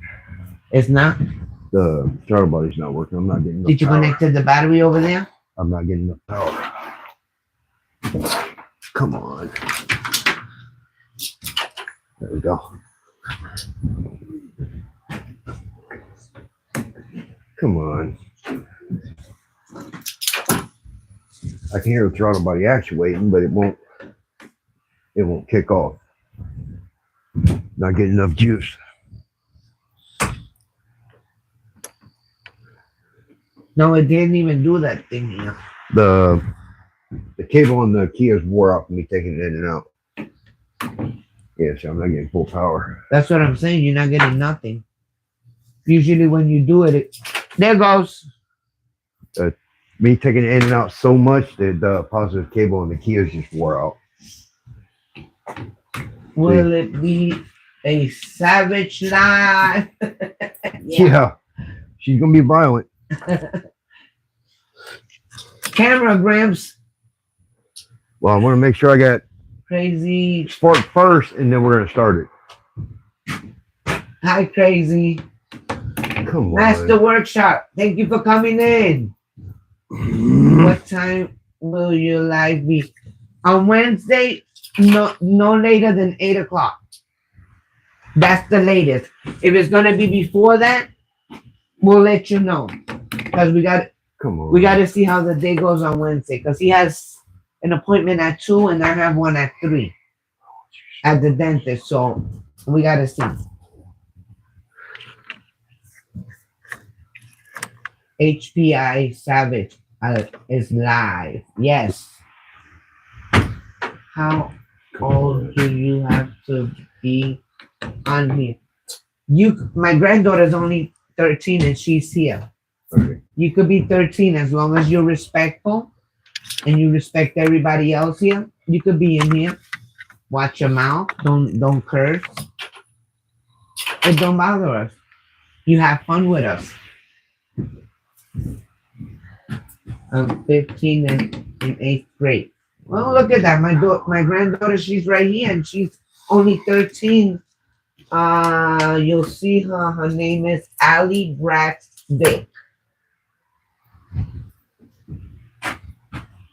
It's not? The throttle body's not working. I'm not getting enough Did you power. connect to the battery over there? I'm not getting enough power. Come on. There we go. Come on. I can hear the throttle body actuating, but it won't kick off. Not getting enough juice. No, it didn't even do that thing here. The cable on the Kia's wore out from me taking it in and out. Yeah, so I'm not getting full power. That's what I'm saying. You're not getting nothing. Usually when you do it, there goes. Me taking it in and out so much that the positive cable on the Kia's just wore out. Will it be a savage life? Yeah. She's gonna be violent. Camera Gramps. Well, I want to make sure I got Crazy. spark first, and then we're gonna start it. Hi, Crazy. Come on. Master Workshop. Thank you for coming in. What time will your live be? On Wednesday, no later than 8 o'clock. That's the latest. If it's gonna be before that, we'll let you know. Because we got to see how the day goes on Wednesday. Because he has an appointment at 2 and I have one at 3 at the dentist. So we got to see. HPI Savage is live. Yes. How old do you have to be on here? My granddaughter is only 13 and she's here. Okay. You could be 13 as long as you're respectful and you respect everybody else here. You could be in here. Watch your mouth. Don't curse. It don't bother us. You have fun with us. I'm 15 and in 8th grade. Well, look at that. My granddaughter, she's right here and she's only 13. You'll see her. Her name is Allie Vic.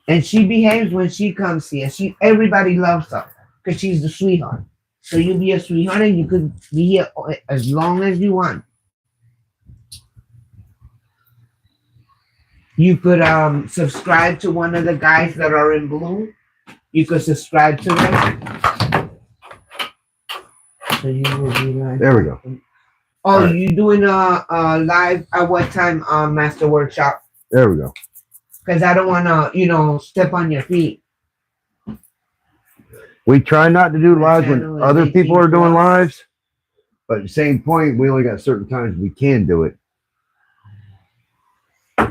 And she behaves when she comes here. Everybody loves her because she's the sweetheart. So you be a sweetheart and you could be here as long as you want. You could subscribe to one of the guys that are in blue. You could subscribe to them. So you will be live. There we go. Oh, All right. you doing a live at what time on Master Workshop? There we go. Because I don't want to, step on your feet. We try not to do lives channel when is other people are 18+. doing lives, but at the same point, we only got certain times we can do it. All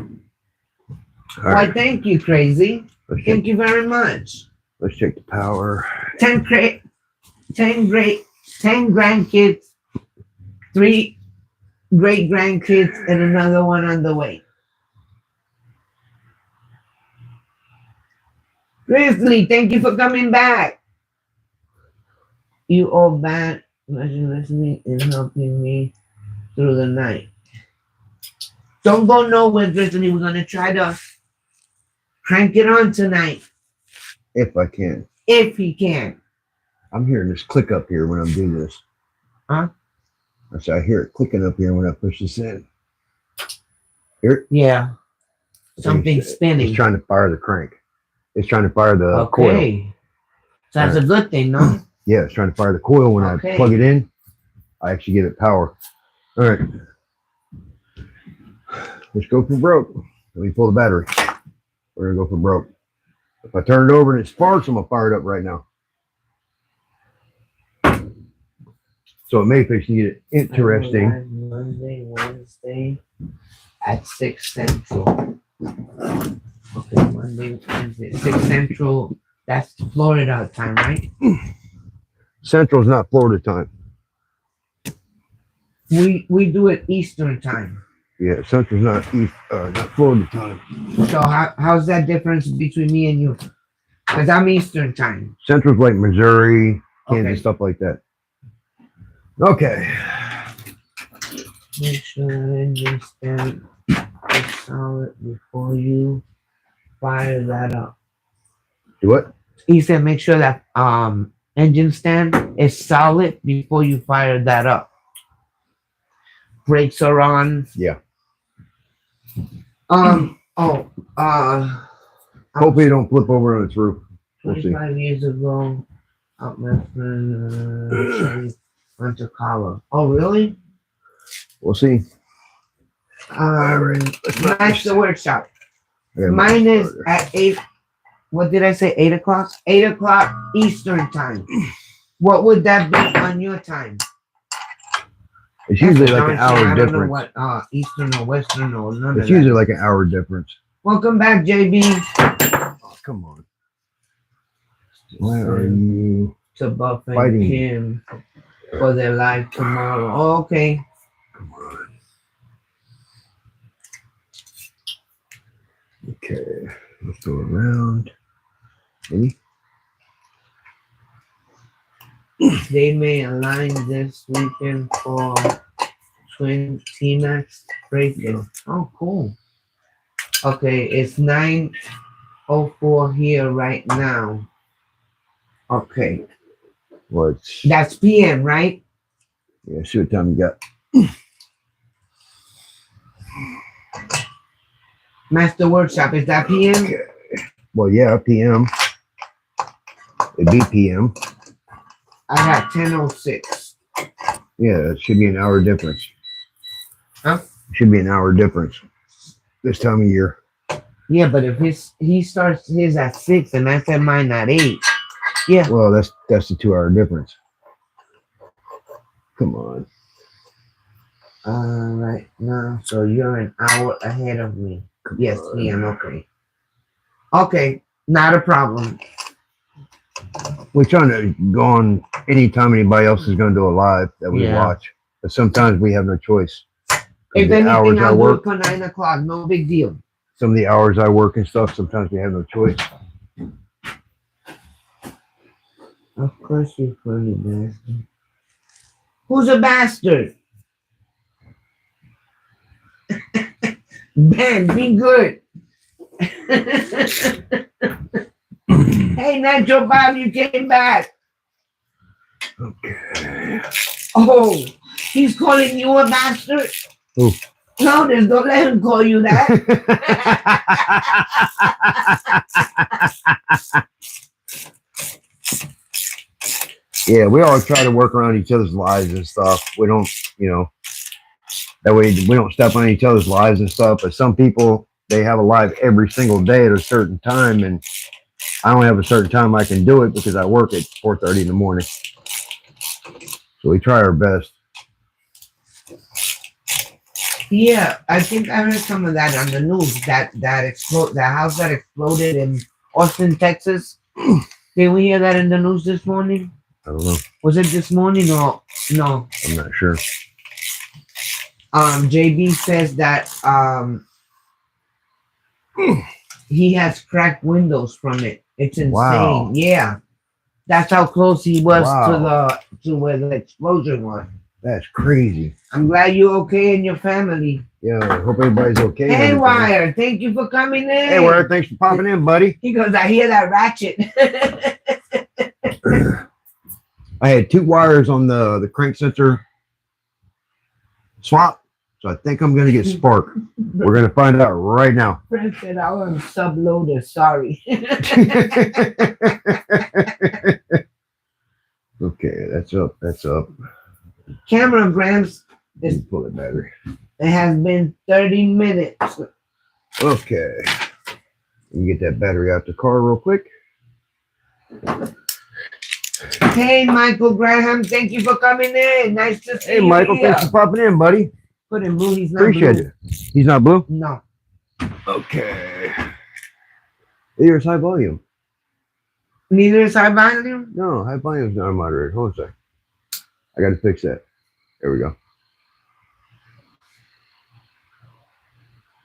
Why, right. thank you, Crazy. Let's check, Thank you very much. let's check the power. 10 grandkids, 3 great grandkids, and another one on the way. Grizzly, thank you for coming back. You all bad. Listening and helping me through the night. Don't go nowhere, Grizzly. We're going to try to crank it on tonight. If I can. If he can. I'm hearing this click up here when I'm doing this. Huh? I hear it clicking up here when I push this in. Hear it? Yeah. Something It's spinning. trying to fire the crank. It's trying to fire the coil. Okay. So that's a good thing, no? Yeah, it's trying to fire the coil when I plug it in. I actually give it power. All right. Let's go for broke. Let me pull the battery. We're going to go for broke. If I turn it over and it sparks, I'm going to fire it up right now. So it may fix you get interesting. Monday, Wednesday at 6 Central. Okay, Monday, Wednesday, 6 Central. That's Florida time, right? Central's not Florida time. We do it Eastern time. Yeah, Central's not Florida time. So how's that difference between me and you? Because I'm Eastern time. Central's like Missouri, Kansas, Okay. stuff like that. Okay. Make sure that engine stand is solid before you fire that up. Do what? He said make sure that engine stand is solid before you fire that up. Brakes are on. Yeah. Hopefully it don't flip over on its roof. We'll see. 25 years ago, out my friend went to collar. Oh, really? We'll see. That's the workshop. Okay, Mine is at 8. What did I say? 8 o'clock? 8 o'clock Eastern time. What would that be on your time? It's usually like an I hour don't know difference. what Eastern or Western or none It's of usually that. like an hour difference. Welcome back, JB. Oh, come on. Why are you To Buff and fighting? Kim for their live tomorrow. Oh, okay. Come on. Okay. Let's go around. Maybe. They may align this weekend for twin T-Max break-in. Oh, cool. Okay, it's 9:04 here right now. Okay, What's that's PM, right? yeah, see what time you got. Master Workshop, is that PM? Okay. Well, yeah, PM. It'd be PM. I got 10:06. Yeah, it should be an hour difference. Huh? Should be an hour difference this time of year. Yeah, but if he starts his at 6 and I said mine at 8. Yeah. Well, that's the 2 hour difference. Come on. Right now, so you're an hour ahead of me. Yes, PM, okay. Okay, not a problem. We're trying to go on anytime anybody else is going to do a live that we Yeah. watch. But sometimes we have no choice. If The hours anything, I I'll do work, it for 9 o'clock. No big deal. some of the hours I work and stuff, sometimes we have no choice. Of course you're funny, bastard. Who's a bastard? Ben, be good. Hey, Natural Bob, you came back. Okay. Oh, he's calling you a bastard? Who? No, just don't let him call you that. Yeah, we all try to work around each other's lives and stuff. We don't, that way we don't step on each other's lives and stuff. But some people, they have a life every single day at a certain time, and I only have a certain time I can do it because I work at 4:30 in the morning. So we try our best. Yeah, I think I heard some of that on the news. That house that exploded in Austin, Texas. Did we hear that in the news this morning? I don't know. Was it this morning or no? I'm not sure. JB says that he has cracked windows from it. It's insane. Wow. Yeah, that's how close he was Wow. to where the explosion was. That's crazy. I'm glad you're okay and your family. Yeah, I hope everybody's okay. Hey, Wire, thank you for coming in. Hey, Wire, thanks for popping in, buddy. He goes, I hear that ratchet. I had 2 wires on the crank sensor swap, so I think I'm going to get spark. We're going to find out right now. Friend said, I was subloader, sorry. Okay, that's up. That's up. Camera grams, Let's pull the battery. it has been 30 minutes. Okay. Let me get that battery out the car real quick. Hey, Michael Graham, thank you for coming in. Nice to see you. Hey, Michael, here. thanks for popping in, buddy. Put in blue, he's not Appreciate blue. it. He's not blue? No. Okay. Here's high volume. Neither is high volume? No, high volume's not moderated. Hold on a sec. I got to fix that. There we go.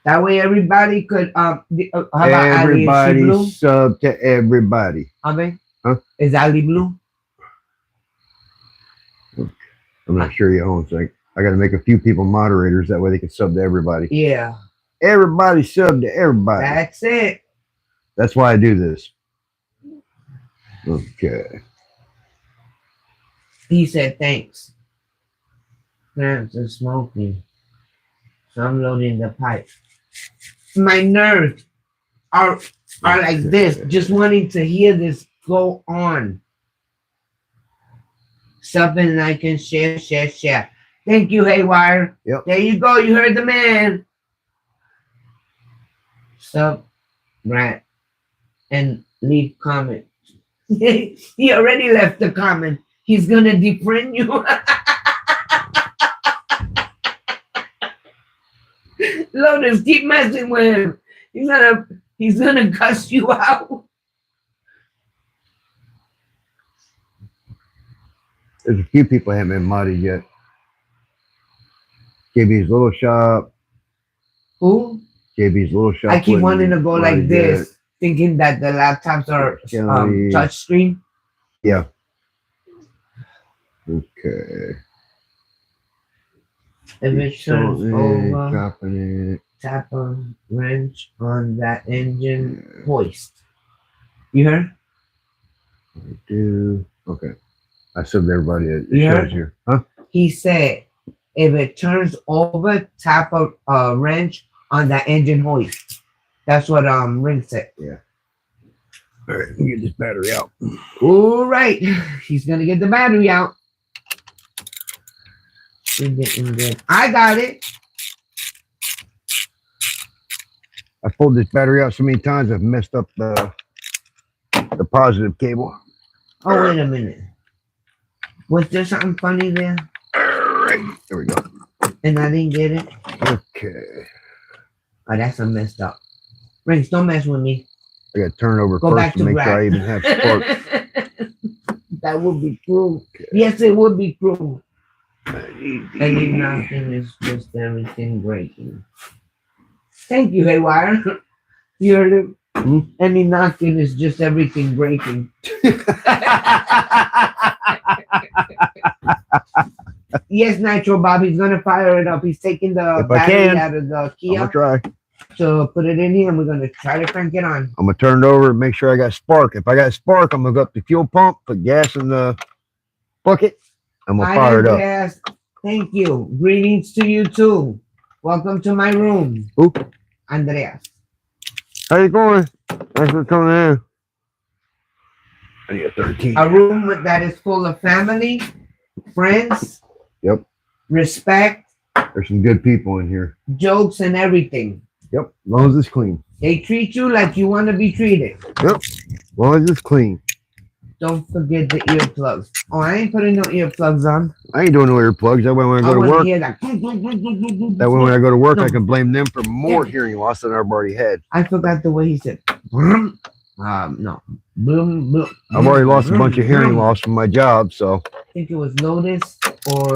That way everybody could, how about Ali? Is she blue? Everybody sub to everybody. Abe? Huh? Is Ali blue? I'm not sure you own, so I got to make a few people moderators. That way they can sub to everybody. Yeah. Everybody sub to everybody. That's it. That's why I do this. Okay. He said thanks. Grams are smoking. So I'm loading the pipe. My nerves are like this, just wanting to hear this go on. Something I can share. Thank you, Haywire. Yep. There you go. You heard the man. Sub, Grant, and leave comment. He already left the comment. He's gonna defriend you. Lotus, keep messing with him. He's gonna cuss you out. There's a few people I haven't been modded yet. JB's Little Shop. Who? JB's Little Shop. I keep wanting to go like modded this, thinking that the laptops are Kelly. touch screen. Yeah. Okay. If it turns over, Dropping it. tap a wrench on that engine hoist. You heard? I do. Okay. I subbed everybody. It Yeah. shows here. Huh? He said, if it turns over, tap a wrench on that engine hoist. That's what Ring said. Yeah. All right. Let me get this battery out. All right. He's gonna get the battery out. I got it. I pulled this battery out so many times I've messed up the positive cable. Oh, wait a minute. Was there something funny there? All right. There we go. And I didn't get it? Okay. Oh, that's a messed up. Rings, don't mess with me. I got to turn over Go back first to to make sure I even have spark. That would be cruel. Okay. Yes, it would be cruel. Any nothing is just everything breaking. Thank you, Haywire. You heard it? Any knocking is just everything breaking. Yes, Nitro Bob, he's gonna fire it up. He's taking the If I battery can. out of the I'm Kia gonna try. to put it in here, and we're gonna try to crank it on. I'm gonna turn it over and make sure I got spark. If I got spark, I'm gonna go up the fuel pump, put gas in the bucket. I'm gonna Hi, fire it up. Andreas. Thank you. Greetings to you too. Welcome to my room. Who? Andreas. How you going? Thanks for coming in. I need a 13. A room that is full of family, friends. Yep. Respect. There's some good people in here. Jokes and everything. Yep. As long as it's clean. They treat you like you want to be treated. Yep. As long as it's clean. Don't forget the earplugs. Oh, I ain't putting no earplugs on. I ain't doing no earplugs. That way when I go to wanna work, hear that. that way when I go to work, No. I can blame them for more hearing loss than I've already had. I forgot the way he said. No. Boom, boom. I've already lost a bunch of hearing loss from my job, so. I think it was Lotus or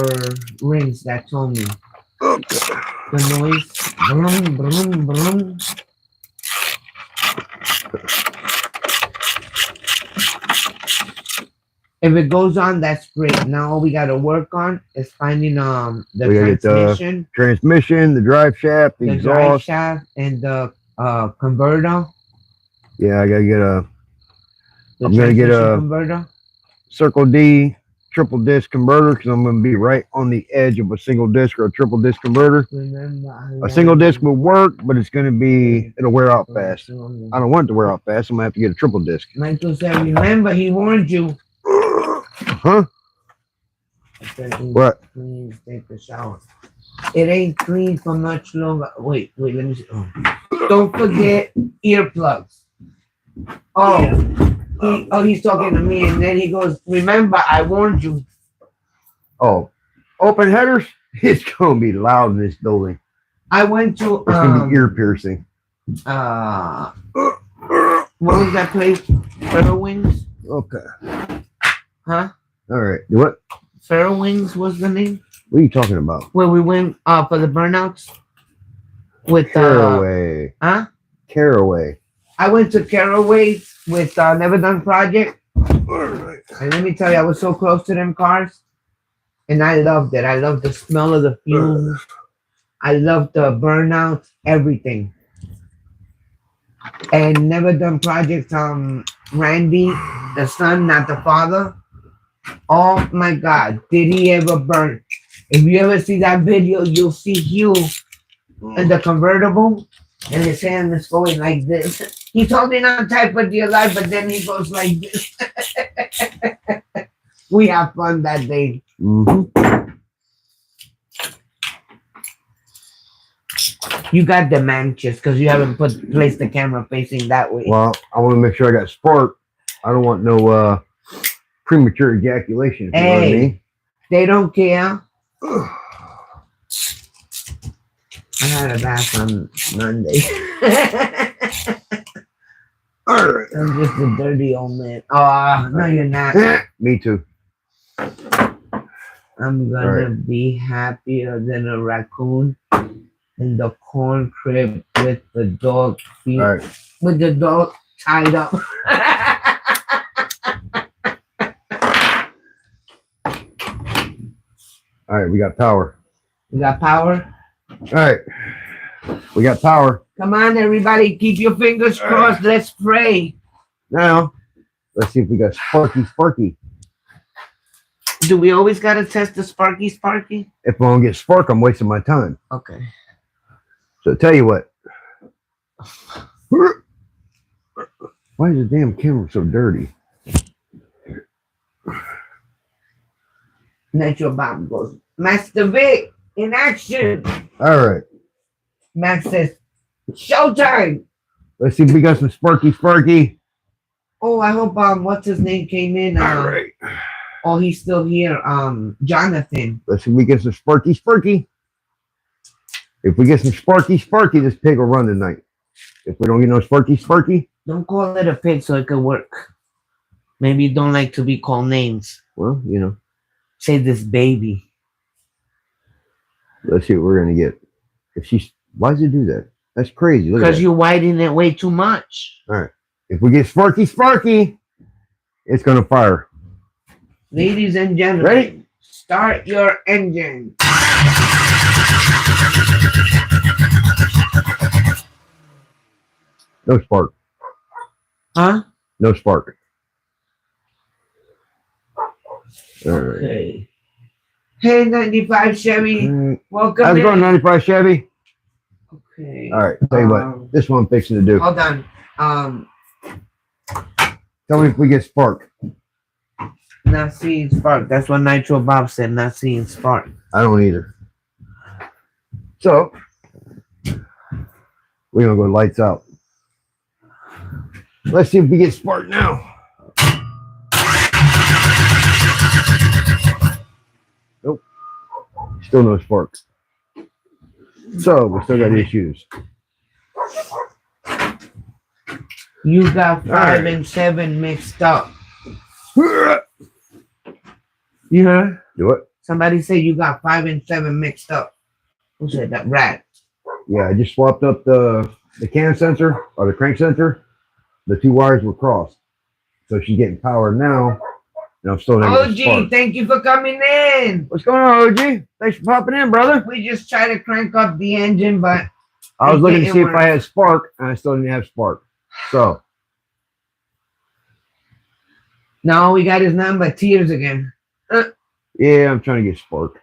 Rings that told me. The noise. Brum, brum, brum. If it goes on, that's great. Now all we gotta work on is finding the We gotta get the transmission, transmission, the drive shaft, the the drive exhaust. shaft, and the converter. Yeah, I gotta get a The I'm gonna get transmission a- converter. Circle D triple disc converter because I'm gonna be right on the edge of a single disc or a triple disc converter. Remember, A single disc will work, but it's gonna be it'll wear out fast. I don't want it to wear out fast. I'm gonna have to get a triple disc. Michael said, remember, he warned you. Huh? I said, What? please take a shower. It ain't clean for much longer. Wait, let me see. Oh. Don't forget earplugs. He's talking to me, and then he goes, remember, I warned you. Oh, open headers. It's gonna be loud in this building. I went to It's gonna be ear piercing. what was that place? Fair Wings? Okay. Huh? All right. What? Fair Wings was the name? What are you talking about? Where we went for the burnouts? With Caraway. huh? Caraway. I went to Caraway with Never Done Project. All right. And let me tell you, I was so close to them cars. And I loved it. I loved the smell of the fumes. I loved the burnout, everything. And Never Done Project, Randy, the son, not the father. Oh my God, did he ever burn? If you ever see that video, you'll see Hugh in the convertible, and his hand is going like this. He's holding on tight for dear life, but then he goes like this. We have fun that day. Mm-hmm. You got the manches because you haven't placed the camera facing that way. Well, I want to make sure I got spark. I don't want no premature ejaculation. If you know what I mean. They don't care. I had a bath on Monday. All right. I'm just a dirty old man. Oh, no, you're not. Me too. I'm gonna be happier than a raccoon in the corn crib with the dog feet, All right. with the dog tied up. All right. We got power. We got power. All right. We got power. Come on, everybody, keep your fingers crossed. Let's pray. Now, let's see if we got Sparky. Do we always gotta test the Sparky? If I don't get spark, I'm wasting my time. Okay. So tell you what. Why is the damn camera so dirty? Then your Bob goes, Master Vic, in action. All right. Max says, showtime. Let's see if we got some Sparky. Oh, I hope what's his name came in. All right. Oh, he's still here. Jonathan. Let's see if we get some Sparky. If we get some Sparky, this pig will run tonight. If we don't get no Sparky, Don't call it a pig so it could work. Maybe you don't like to be called names. well, you know, Say this baby. let's see what we're gonna get. If she's, why does it do that? That's crazy. Look at Because that. you're widening it way too much. All right. If we get Sparky, it's gonna fire. Ladies and gentlemen, Ready? Start your engine. No spark. Huh? No spark. All right. Okay. Hey, 95 Chevy. All right. Welcome How's it in. going, 95 Chevy? Okay. All right. Tell you what, this one I'm fixing to do. Hold on. Tell Tell me if we get spark. Not seeing spark. That's what Nitro Bob said. Not seeing spark. I don't either. So we're gonna go lights out. Let's see if we get spark now. Nope. Still no sparks. So we still got issues. You got 5 Alright. and 7 mixed up. Do You heard? it. Somebody said you got 5 and 7 mixed up. Who said that? Rat. Yeah, I just swapped up the cam sensor or the crank sensor. The two wires were crossed. So she's getting power now. And I'm still not getting OG, spark. thank you for coming in. What's going on, OG? Thanks for popping in, brother. We just try to crank up the engine, but I was it looking to didn't see if work. I had spark, and I still didn't have spark. So no, we got his number. Tears again. yeah, I'm trying to get spark.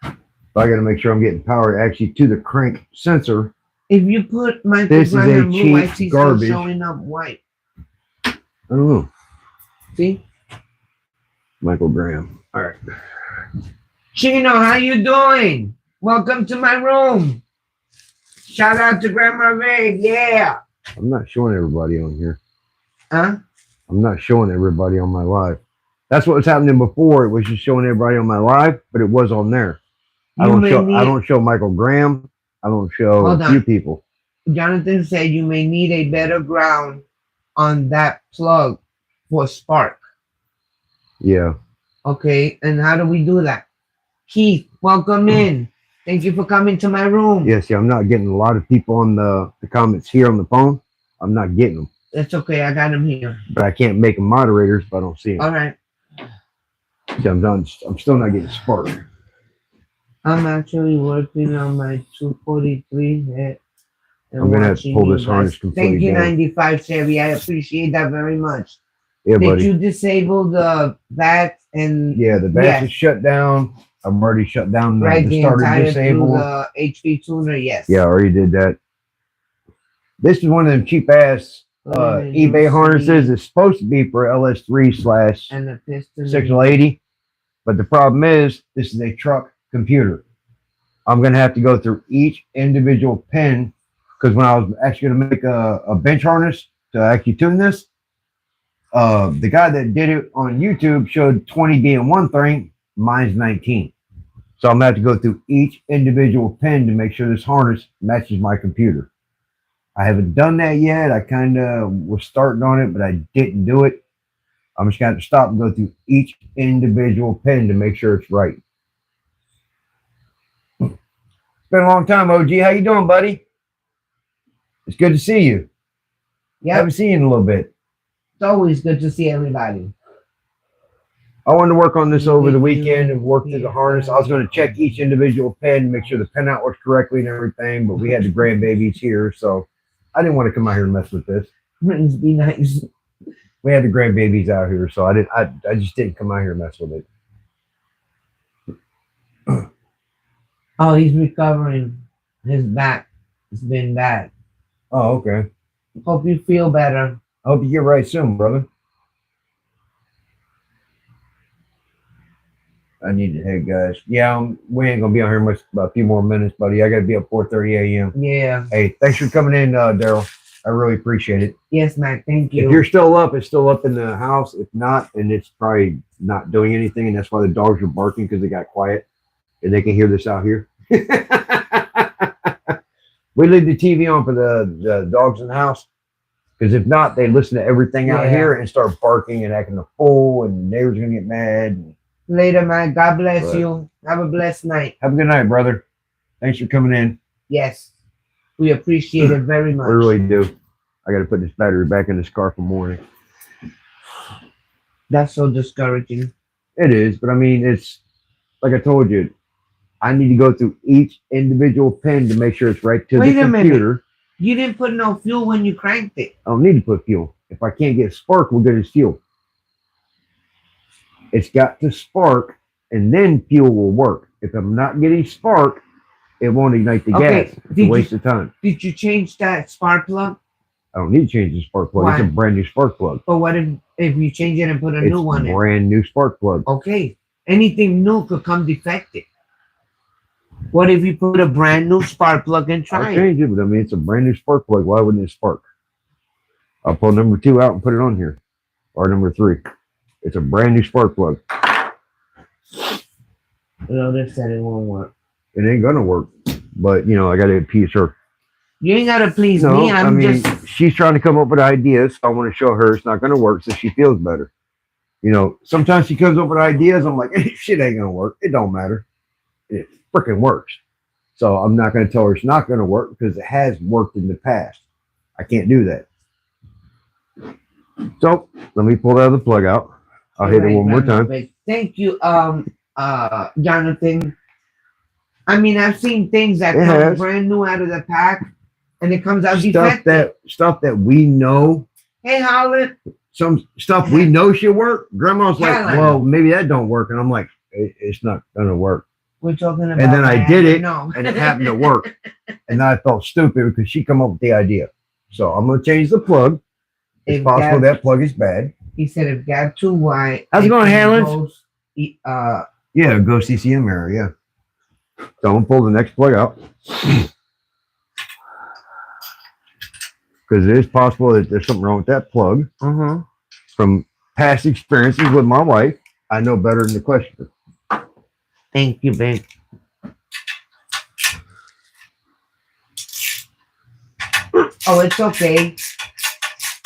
But I got to make sure I'm getting power actually to the crank sensor. If you put my This is a blue, cheap why is he still garbage. showing up white? I don't know. See? Michael Graham. All right. Chino, how you doing? Welcome to my room. Shout out to Grandma Ray. Yeah. I'm not showing everybody on here. Huh? I'm not showing everybody on my live. That's what was happening before. It was just showing everybody on my live, but it was on there. I You don't may show. need- I don't show Michael Graham. I don't show Hold a on. few people. Jonathan said you may need a better ground on that plug for spark. Yeah. Okay, and how do we do that? Keith, welcome in. Thank you for coming to my room. Yeah. See, I'm not getting a lot of people on the comments here on the phone. I'm not getting them, That's okay, I got him here. but I can't make them moderators if I don't see them. All right. See, I'm done. I'm still not getting spark. I'm actually working on my 243 head. and I'm gonna have to watching pull you this guys. harness completely Thank you, down. 95 Chevy. I appreciate that very much. Yeah, Did buddy. you disable the VAT and Yeah, the batch Yes. is shut down. I'm already shut down right the the starter entire through disable. the HP tuner? Yes. Yeah, I already did that. This is one of them cheap ass eBay harnesses. It's supposed to be for LS3 and the piston. / 680, but the problem is this is a truck computer. I'm gonna have to go through each individual pin because when I was actually gonna make a bench harness to actually tune this, the guy that did it on YouTube showed 20 being one thing, mine's 19. So I'm gonna have to go through each individual pin to make sure this harness matches my computer. I haven't done that yet. I kind of was starting on it, but I didn't do it. I'm just gonna have to stop and go through each individual pin to make sure it's right. It's been a long time, OG. How you doing, buddy? It's good to see you. Yeah, Haven't seen you in a little bit. it's always good to see everybody. I wanted to work on this over the weekend and work through the harness. I was going to check each individual pin, make sure the pinout works correctly and everything, but we had the grandbabies here, so I didn't want to come out here and mess with this. Friends be nice. We had the grandbabies out here, so I just didn't come out here and mess with it. Oh, he's recovering. His back has been bad. Oh, okay. Hope you feel better. I hope you get right soon, brother. I need to head, guys. Yeah, we ain't gonna be on here much, about a few more minutes, buddy. I gotta be up 4:30 a.m. Yeah. Hey, thanks for coming in, Daryl. I really appreciate it. Yes, Mac. Thank you. If you're still up, it's still up in the house. If not, and it's probably not doing anything, and that's why the dogs are barking because they got quiet, and they can hear this out here. We leave the TV on for the dogs in the house, because if not, they listen to everything out Yeah. here and start barking and acting a fool, and the neighbors are gonna get mad. Later, Mac. God bless Right. you. Have a blessed night. Have a good night, brother. Thanks for coming in. Yes. We appreciate it very much. We really do. I got to put this battery back in this car for morning. That's so discouraging. It is, but I mean, it's like I told you, I need to go through each individual pin to make sure it's right to Wait the a minute. computer. You didn't put no fuel when you cranked it. I don't need to put fuel. If I can't get spark, we'll get his fuel. It's got to spark, and then fuel will work. If I'm not getting spark, it won't ignite the Okay, gas. It's a did waste of time. Did you change that spark plug? I don't need to change the spark plug. Why? It's a brand new spark plug. But what if you change it and put a new one in? Brand new spark plug. Okay. Anything new could come defective. What if you put a brand new spark plug and I'll try it? change it, but I mean, it's a brand new spark plug. Why wouldn't it spark? I'll pull number 2 out and put it on here. Or number 3. It's a brand new spark plug. No, they said it won't work. It ain't gonna work. But, you know, I gotta appease her. You ain't gotta please No, me. I mean, just she's trying to come up with ideas. So I want to show her it's not gonna work so she feels better. You know, sometimes she comes up with ideas. I'm like, hey, shit ain't gonna work. It don't matter. It freaking works. So I'm not gonna tell her it's not gonna work because it has worked in the past. I can't do that. So let me pull that other plug out. I'll hit it one more time. Thank you, Jonathan. I mean, I've seen things that come brand new out of the pack, and it comes out defective. Stuff that we know. Hey, Holland. Some stuff we know should work. Grandma's like, Helen. well, maybe that don't work, and I'm like, it's not gonna work. We're talking about. And then I did it, and it happened to work, and I felt stupid because she come up with the idea. So I'm gonna change the plug. It's possible that plug is bad. He said if gap too wide. How's it going, Helen? Yeah, go CCM error. Yeah. So I'm gonna pull the next plug out because it is possible that there's something wrong with that plug. From past experiences with my wife, I know better than the questioner. Thank you, babe. Oh, it's okay.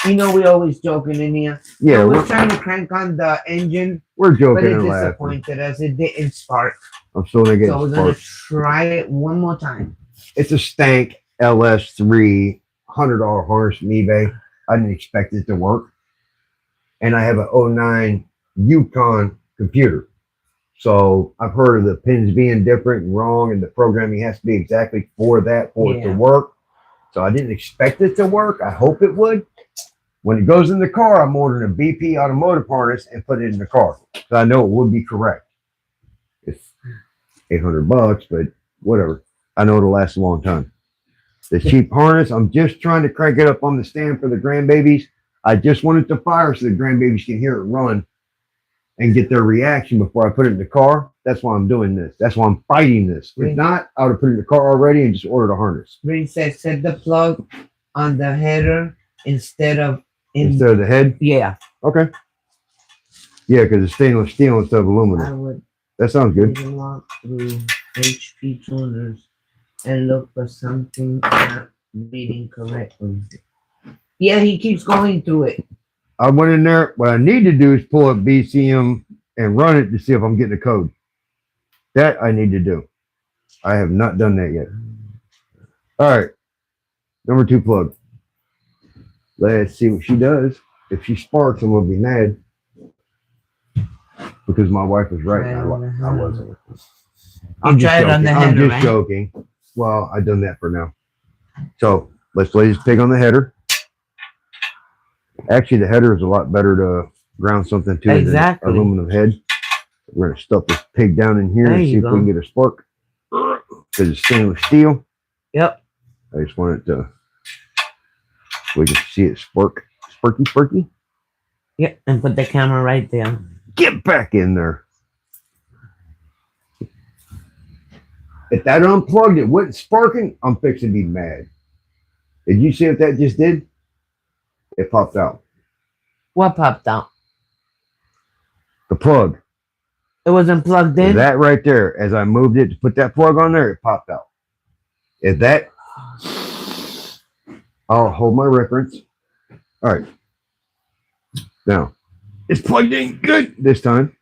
You know, we always joking in here. Yeah, so we're trying to crank on the engine. We're joking but it and disappointed us. It didn't spark. I'm still gonna get. So we're gonna try it one more time. It's a stank LS3 $100 harness from eBay. I didn't expect it to work, and I have an 09 Yukon computer. So I've heard of the pins being different and wrong, and the programming has to be exactly for that for it to work. So I didn't expect it to work. I hope it would. When it goes in the car, I'm ordering a BP Automotive harness and put it in the car. So I know it would be correct. It's $800, but whatever. I know it'll last a long time. The cheap harness, I'm just trying to crank it up on the stand for the grandbabies. I just want it to fire so the grandbabies can hear it run and get their reaction before I put it in the car. That's why I'm doing this. That's why I'm fighting this. If not, I would have put it in the car already and just ordered a harness. Green says set the plug on the header instead of the head? Yeah. Okay. Yeah, because it's stainless steel instead of aluminum. That sounds good. Walk through HP tuners and look for something not reading correctly. Yeah, he keeps going through it. I went in there. What I need to do is pull up BCM and run it to see if I'm getting a code. That I need to do. I have not done that yet. All right. Number 2 plug. Let's see what she does. If she sparks, I'm going to be mad. Because my wife was right. I wasn't. I'm just joking. Well, I've done that for now. So let's lay this pig on the header. Actually, the header is a lot better to ground something to than an aluminum head. We're going to stuff this pig down in here and see if we can get a spark. Because it's stainless steel. Yep. I just want it to, we can see it spark. Sparky. Yep, and put the camera right there. Get back in there. If that unplugged, it wasn't sparking, I'm fixing to be mad. Did you see what that just did? It popped out. What popped out? The plug. It wasn't plugged in? That right there. As I moved it to put that plug on there, it popped out. If that, I'll hold my reference. All right. Now, it's plugged in good this time.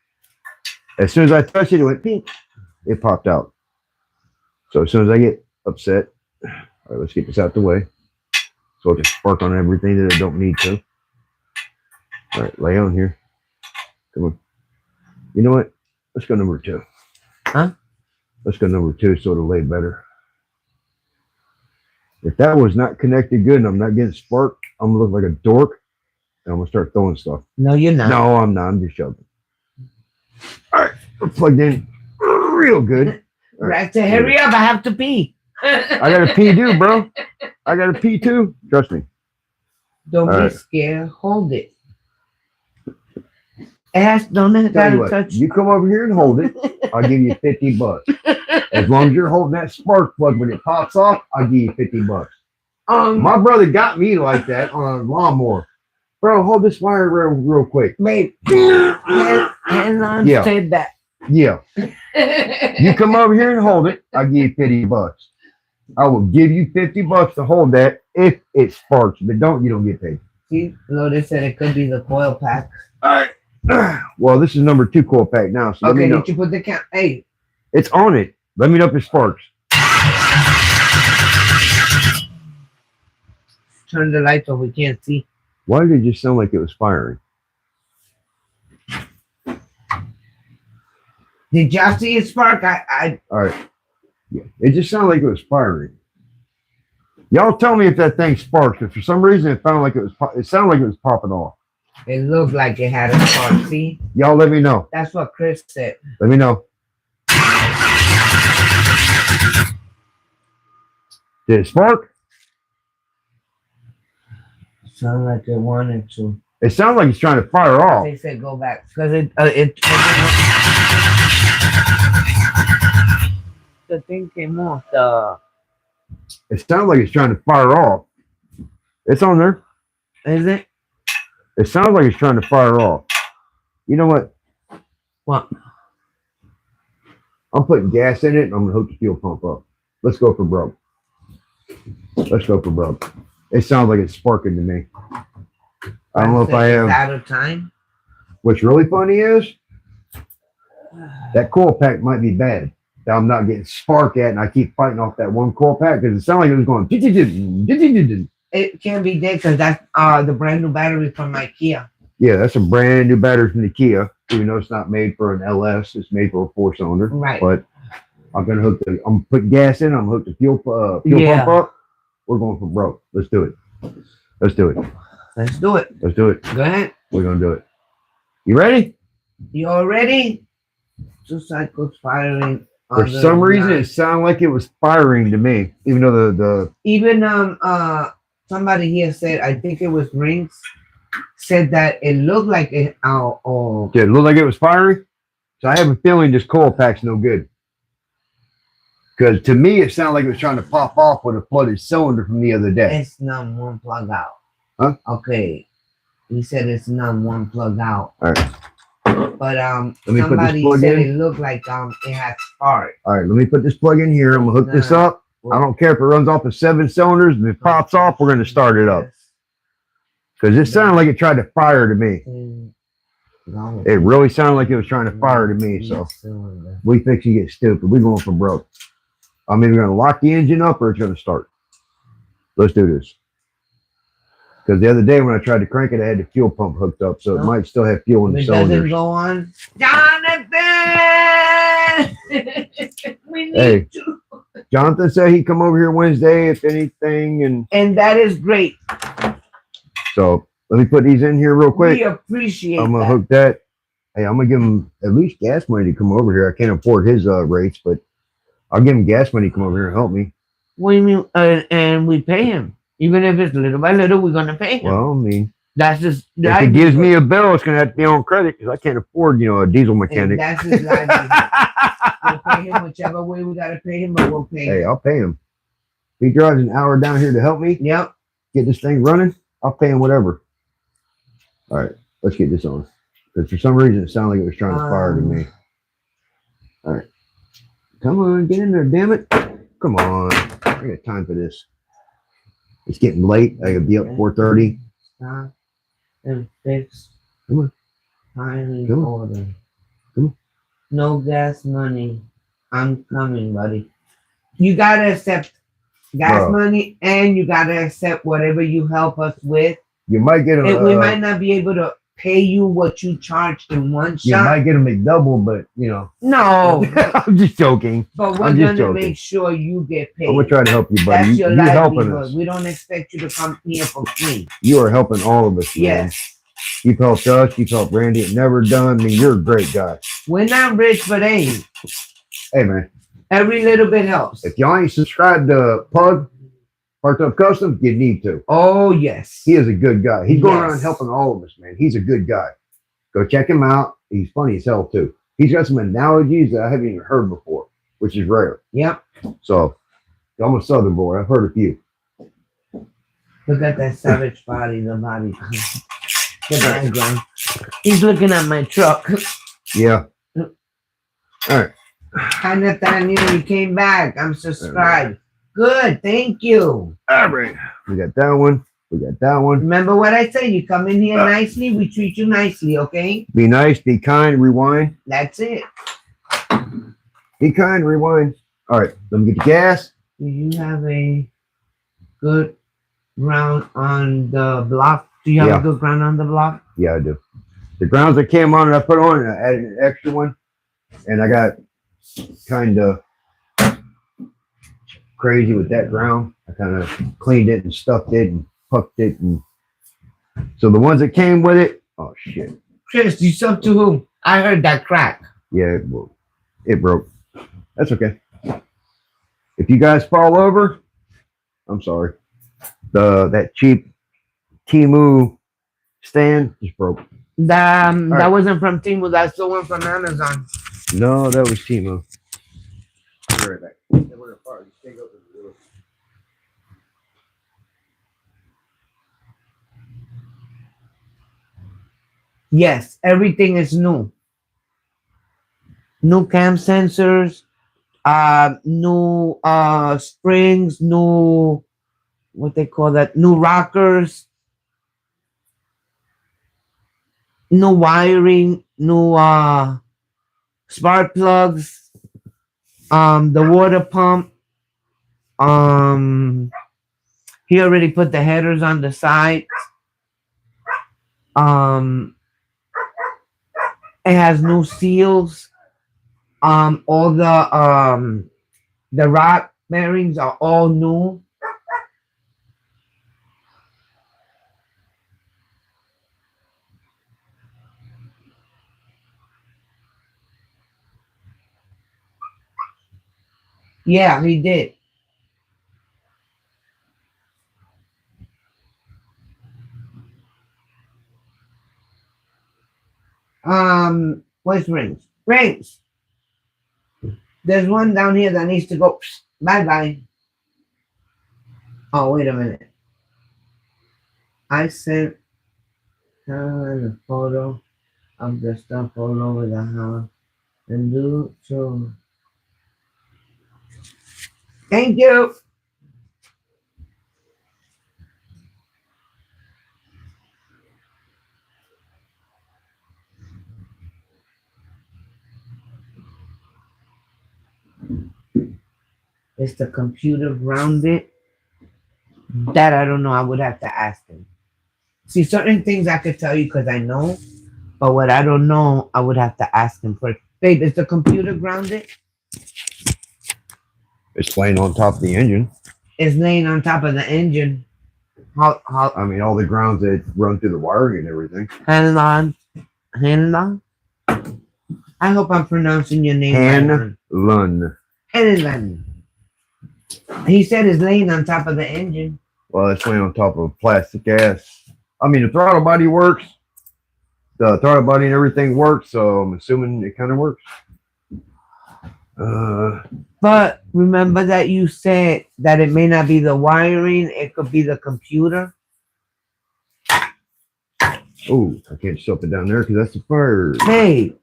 As soon as I touched it, it went pink. It popped out. So as soon as I get upset, all right, let's get this out the way. So I can spark on everything that I don't need to. All right, lay on here. Come on. You know what? Let's go number 2. Huh? Let's go number 2 so it'll lay better. If that was not connected good and I'm not getting sparked, I'm going to look like a dork and I'm going to start throwing stuff. No, you're not. No, I'm not. I'm just joking. All right, we're plugged in real good. Right, to hurry up. I have to pee. I got to pee too, bro. I got to pee too. Trust me. Don't All be right. scared. Hold it. Don't Tell you gotta what, touch. you come over here and hold it. I'll give you $50. As long as you're holding that spark plug when it pops off, I'll give you $50. My brother got me like that on a lawnmower. Bro, hold this wire real quick. Babe, Helen Yeah. said that. Yeah. You come over here and hold it, I'll give you $50. I will give you $50 to hold that if it sparks. If it don't, you don't get paid. See, Lotus said it could be the coil pack. All right. Well, this is number 2 coil pack now. So let Okay, me know. did you put the count? Hey, It's on it. Let me know if it sparks. turn the lights off. We can't see. Why did it just sound like it was firing? Did y'all see it spark? All right. Yeah. It just sounded like it was firing. Y'all tell me if that thing sparks. If for some reason it sounded like it was popping off. It looked like it had a spark. See, Y'all let me know. that's what Chris said. Let me know. Did it spark? Sound like it wanted to. It sounds like it's trying to fire off. They said go back because the thing came off. It sounds like it's trying to fire off. It's on there. Is it? It sounds like it's trying to fire off. You know what? What? I'm putting gas in it and I'm gonna hook the fuel pump up. Let's go for broke. Let's go for broke. It sounds like it's sparking to me. I don't know if I It's have. out of time. What's really funny is that coil pack might be bad. That I'm not getting spark at, and I keep fighting off that one coil pack because it sounded like it was going. It can't be dead because that's the brand new battery from IKEA. Yeah, that's a brand new battery from the Kia. Even though it's not made for an LS, it's made for a 4-cylinder. Right. But I'm putting gas in. I'm gonna hook the fuel Yeah. pump up. We're going for broke. Let's do it. Let's do it. Let's do it. Let's do it. Go ahead. We're gonna do it. You ready? You all ready? 2 cycles firing. For some reason, it sounded like it was firing to me, even though the even somebody here said, I think it was Rings, said that it looked like it. did it look like it was firing? So I have a feeling this coil pack's no good. Because to me, it sounded like it was trying to pop off with a flooded cylinder from the other day. It's not one plug out. Huh? Okay. He said it's not one plug out. All right. But Let me put this somebody plug said in. it looked like it had spark. All right, let me put this plug in here. I'm gonna hook this up. I don't care if it runs off of 7 cylinders. If it pops off, we're gonna start it up. Because it sounded like it tried to fire to me. It really sounded like it was trying to fire to me. So we fix you get stupid. We're going for broke. I'm either gonna lock the engine up or it's gonna start. Let's do this. Because the other day when I tried to crank it, I had the fuel pump hooked up, so it might still have fuel in the If it doesn't cylinders. go on, Jonathan, we need Hey. to. Jonathan said he'd come over here Wednesday if anything, And that is great. so let me put these in here real quick. We appreciate I'm gonna that. hook that. Hey, I'm gonna give him at least gas money to come over here. I can't afford his rates, but I'll give him gas money to come over here and help me. What do you mean? And we pay him. Even if it's little by little, we're going to pay him. Well, I mean, That's just if he gives me a bill, it's gonna have to be on credit because I can't afford, a diesel mechanic. That's his livelihood. We'll pay him whichever way we got to pay him, but we'll pay Hey, him. I'll pay him. If he drives an hour down here to help me Yep. get this thing running, I'll pay him whatever. All right, let's get this on. Because for some reason, it sounded like it was trying to fire to me. All right. Come on, get in there, damn it. Come on. I got time for this. It's getting late. I gotta be up 4:30. Stop and fix. Come on. Timing Come on. order. Come on. No gas money. I'm coming, buddy. You got to accept gas money and you got to accept whatever you help us with. You might get a. And we might not be able to pay you what you charged in one You shot. might get a McDouble, but No. I'm just joking. But we're I'm just going to joking. make sure you get paid. I'm gonna try to help you, buddy. That's your You helping livelihood. us. We don't expect you to come here for free. You are helping all of us, man. Yes. You've helped us. You've helped Randy. It never done. I mean, you're a great guy. We're not rich, but hey, Hey, man. every little bit helps. If y'all ain't subscribed to Pug, Parked Up Customs, you need to. Oh, yes. He is a good guy. He's going around Yes. helping all of us, man. He's a good guy. Go check him out. He's funny as hell, too. He's got some analogies that I haven't even heard before, which is rare. Yep. So, I'm a Southern boy. I've heard a few. Look at that savage body, the body. The background. He's looking at my truck. Yeah. All right. Hi, Nathaniel. You came back. I'm subscribed. Good. Thank you. All right. We got that one. We got that one. Remember what I said? You come in here nicely, we treat you nicely, okay? Be nice, be kind, rewind. That's it. Be kind, rewind. All right. Let me get the gas. Do you have a good ground on the block? Do you have Yeah. a good ground on the block? Yeah, I do. The grounds that came on, I put on, and I added an extra one. And I got kind of crazy with that ground. I kind of cleaned it and stuffed it and puffed it. And so the ones that came with it, oh, shit. Chris, you subbed to who? I heard that crack. Yeah, it broke. That's okay. If you guys fall over, I'm sorry. That cheap Temu stand just broke. That right. wasn't from Temu. That's the one from Amazon. No, that was Temu. I'll be right back. Yes, everything is new. New cam sensors, new springs, new what they call that, new rockers, new wiring, new spark plugs, the water pump. He already put the headers on the side. It has new seals. All the rod bearings are all new. Yeah, he did. Where's rings? Rings. There's one down here that needs to go. Bye bye. Oh, wait a minute. I sent her the photo of the stuff all over the house and do so. Thank you. Is the computer grounded? That I don't know. I would have to ask him. See, certain things I could tell you because I know, but what I don't know, I would have to ask him first. Babe, is the computer grounded? It's laying on top of the engine. It's laying on top of the engine. How? I mean, all the grounds that run through the wiring and everything. Hand on. I hope I'm pronouncing your name right. Hanlon. Hanlon. He said it's laying on top of the engine. Well, it's laying on top of plastic ass. I mean, the throttle body works. The throttle body and everything works, so I'm assuming it kind of works. But remember that you said that it may not be the wiring, it could be the computer. Oh, I can't stop it down there because that's the fire. Hey,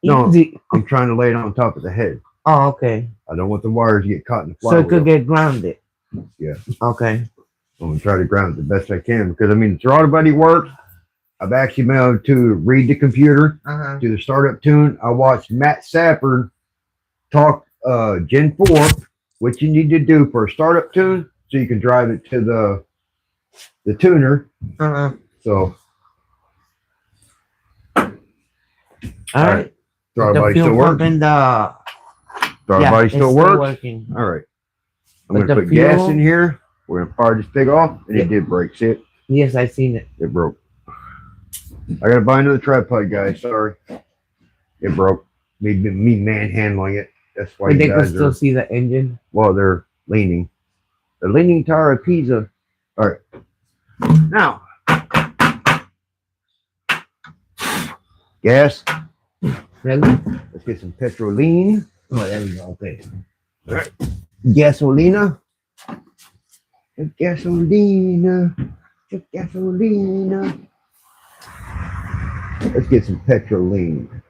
No, easy. I'm trying to lay it on top of the head. Oh, okay. I don't want the wires to get caught in the So flywheel. it could get grounded. Yeah. Okay. I'm going to try to ground it the best I can because, I mean, the throttle body works. I've actually been able to read the computer, do the startup tune. I watched Matt Sappard talk Gen 4, what you need to do for a startup tune so you can drive it to the tuner. So, all right. throttle body still works. Throttle body still works. Working. All right. I'm But going to the put gas fuel- in here. We're going to fire this thing off, and it did break. See it? Yes, I seen it. It broke. I got to buy another tripod, guys. Sorry. It broke. Me manhandling it. That's why But you they could guys still are, see the engine. well, they're leaning. The leaning tower of Pisa. All right. Now, gas. Really? Let's get some petroline. Oh, there we go. Okay. All right. Gasolina. Gasolina. Gasolina. Let's get some petroline.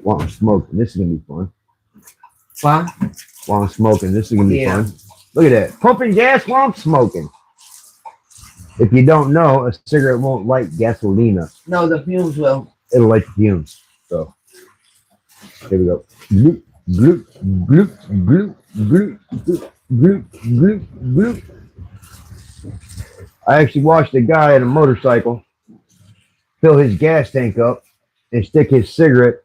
While I'm smoking, this is gonna be fun. What? While I'm smoking, this is gonna be Yeah. fun. Look at that. Pumping gas while I'm smoking. If you don't know, a cigarette won't light gasolina. No, the fumes will. It'll light the fumes. So here we go. Gloop, gloop, gloop, gloop, gloop, gloop, gloop, gloop, gloop. I actually watched a guy on a motorcycle fill his gas tank up and stick his cigarette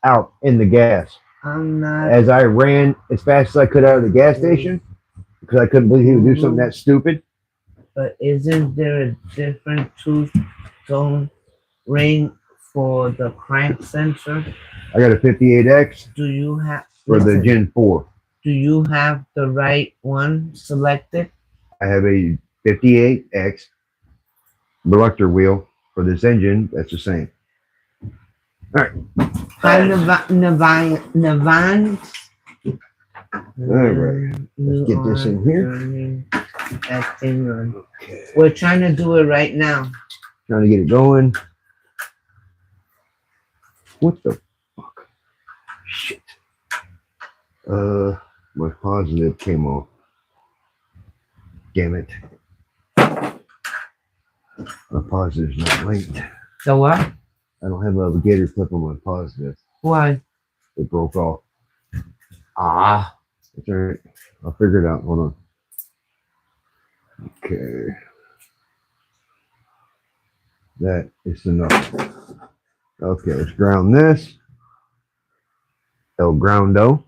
out in the gas. I'm not. As I ran as fast as I could out of the gas station because I couldn't believe he would do something that stupid. But isn't there a different two-tone ring for the crank sensor? I got a 58X Do you have for the Gen 4. Do you have the right one selected? I have a 58X reluctor wheel for this engine. That's the same. All right. Hi, Navan. All right. Let's get this in here. Okay. We're trying to do it right now. Trying to get it going. What the fuck? Shit. My positive came off. Damn it. My positive's not linked. So what? I don't have a gator clip on my positive. Why? It broke off. Ah. That's all right. I'll figure it out. Hold on. Okay. That is enough. Okay, let's ground this. El Groundo.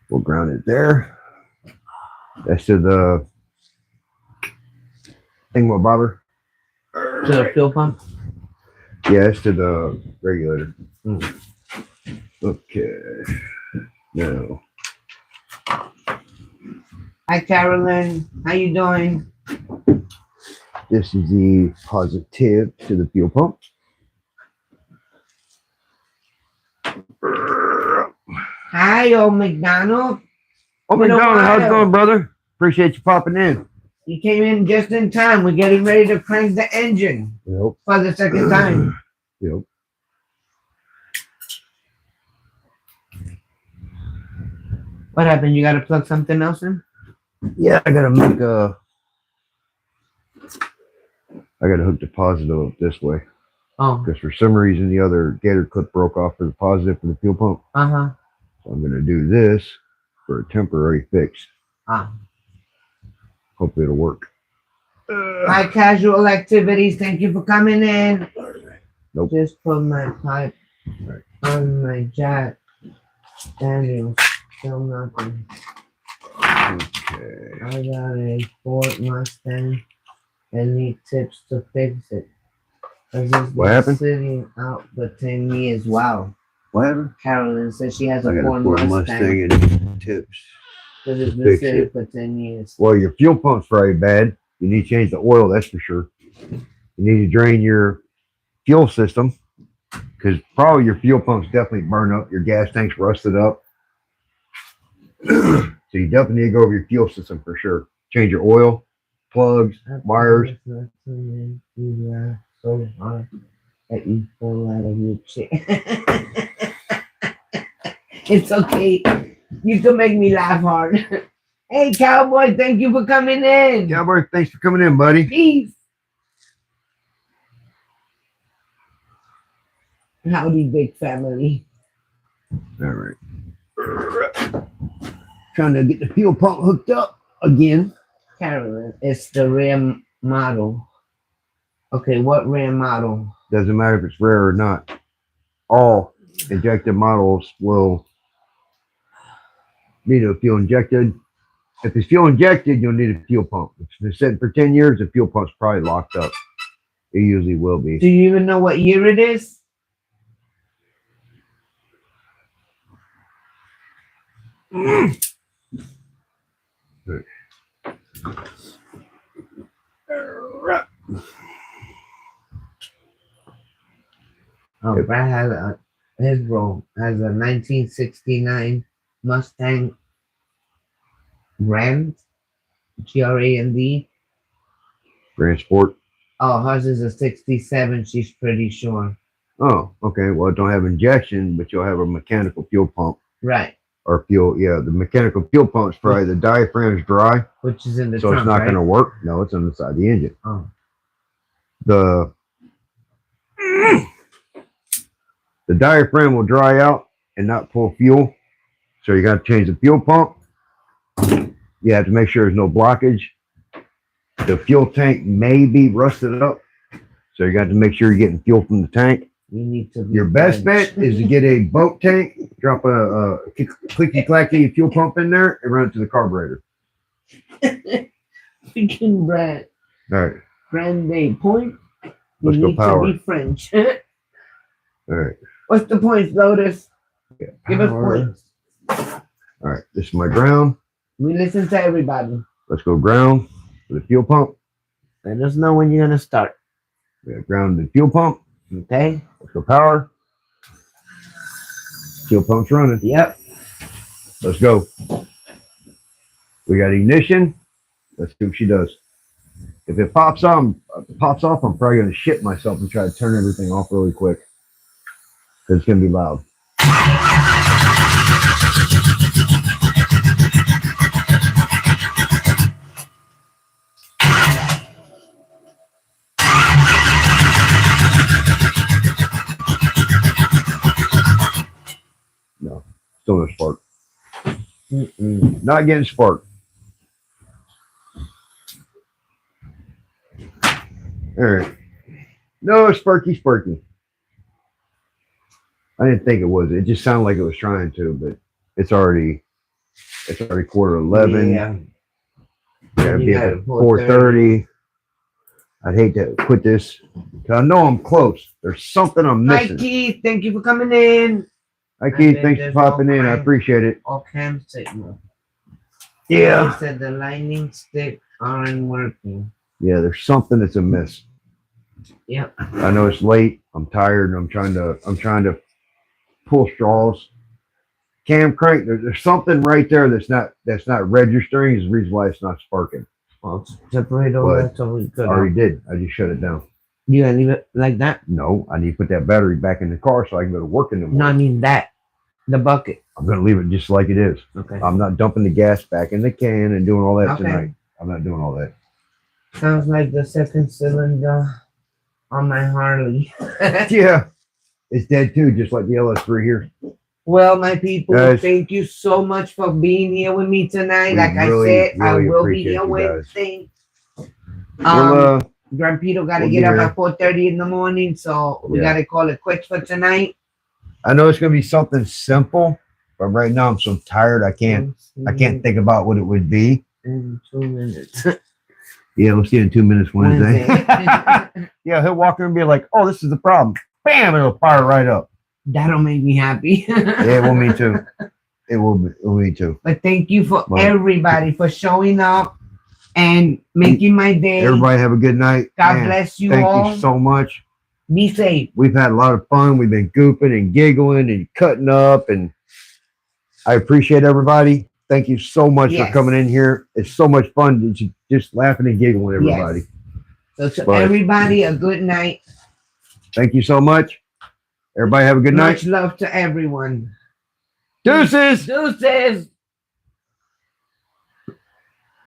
We'll ground it there. That's to the thingamabobber. To the fuel pump? Yeah, it's to the regulator. Okay. Now. Hi, Carolyn. How you doing? This is the positive to the fuel pump. Hi, old McDonald. Oh, McDonald, how's it going, brother? Appreciate you popping in. You came in just in time. We're getting ready to crank the engine Yep. for the second time. Yep. What happened? You got to plug something else in? Yeah, I gotta make I gotta hook the positive up this way Oh, because for some reason the other gator clip broke off for the positive for the fuel pump. uh-huh. So I'm gonna do this for a temporary fix. Ah. Hopefully it'll work. Hi, casual activities. Thank you for coming in. Nope. Just put my pipe on my jack. Daniel, still nothing. Okay. I got a Ford Mustang and need tips to fix it. Cause it's What been happened? sitting out for 10 years. Wow. What happened? Carolyn says she has a I got Ford a Ford Mustang and tips. because it's been fix sitting it. for 10 years. Well, your fuel pump's very bad. You need to change the oil, that's for sure. You need to drain your fuel system because probably your fuel pump's definitely burned up. Your gas tank's rusted up. So you definitely need to go over your fuel system for sure. Change your oil, plugs, wires. So hard that you fall out of your chair. It's okay. You can make me laugh hard. Hey, cowboy, thank you for coming in. Cowboy, thanks for coming in, buddy. Peace. Howdy, big family. All right. Trying to get the fuel pump hooked up again. Carolyn, it's the rear model. Okay, what rear model? Doesn't matter if it's rare or not. All injected models will need a fuel injected. If it's fuel injected, you'll need a fuel pump. If it's been sitting for 10 years, the fuel pump's probably locked up. It usually will be. Do you even know what year it is? Oh, Brad has his bro has a 1969 Mustang Grand, Grand. Grand Sport. Oh, hers is a 67. She's pretty sure. Oh, okay. Well, it don't have injection, but you'll have a mechanical fuel pump. Right. Or fuel, yeah. The mechanical fuel pump's probably the diaphragm's dry, Which is in the so trunk, it's not right? going to work. No, it's on the side of the engine. Oh. The diaphragm will dry out and not pull fuel, so you got to change the fuel pump. You have to make sure there's no blockage. The fuel tank may be rusted up, so you got to make sure you're getting fuel from the tank. You need to. Your best bet is to get a boat tank, drop a clicky clacky fuel pump in there, and run it to the carburetor. Freaking Brad. All right. Grande point. Let's You go need power. to be French. All right. What's the points, Lotus? Yeah. Give us Power. points. All right. This is my ground. We listen to everybody. Let's go ground for the fuel pump. Let us know when you're gonna start. We got ground and fuel pump. Okay? Let's go power. Fuel pump's running. Yep. Let's go. We got ignition. Let's see what she does. If it pops off, I'm probably going to shit myself and try to turn everything off really quick. Because it's going to be loud. No, still no spark. Not getting spark. All right. No, sparky. I didn't think it was. It just sounded like it was trying to, but it's already 11:15. Yeah. Gotta You be got at it 4:30. I'd hate to quit this. 'Cause I know I'm close. There's something I'm Hi, missing. Keith. Thank you for coming in. Hi, Keith. bet Thanks for there's popping all in. I kinds. appreciate it. All cam signal. Yeah. They said the lightning stick aren't working. Yeah, there's something that's amiss. Yep. I know it's late. I'm tired, and I'm trying to pull straws. Cam crank. There's something right there that's not registering. Is the reason why it's not sparking. Well, separate all But that so we I could. already did. I just shut it down. You gonna leave it like that? No, I need to put that battery back in the car so I can go to work in the morning. No, I mean that. The bucket. I'm going to leave it just like it is. Okay. I'm not dumping the gas back in the can and doing all that Okay. tonight. I'm not doing all that. Sounds like the second cylinder on my Harley. Yeah, it's dead too, just like the LS3 here. Well, my people, Guys, thank you so much for being here with me tonight. we Like really, I said, I really will be appreciate here you guys. Wednesday. Well, Grandpito got to we'll get be up here. at 4:30 in the morning, so we Yeah. got to call it quits for tonight. I know it's going to be something simple, but right now I'm so tired I can't think about what it would be. In 2 minutes. Yeah, let's get in 2 minutes Wednesday. Wednesday. Yeah, he'll walk in and be like, "Oh, this is the problem." Bam! It'll fire right up. That'll make me happy. Yeah, it will me too. It will me too. But thank you for Well, everybody for showing up and making my day. Everybody have a good night. God Man, bless you thank all. you so much. Be safe. We've had a lot of fun. We've been goofing and giggling and cutting up, and I appreciate everybody. Thank you so much Yes. for coming in here. It's so much fun just laughing and giggling with everybody. Yes. So to But- everybody, a good night. Thank you so much. Everybody have a good night. Much love to everyone. Deuces. Deuces.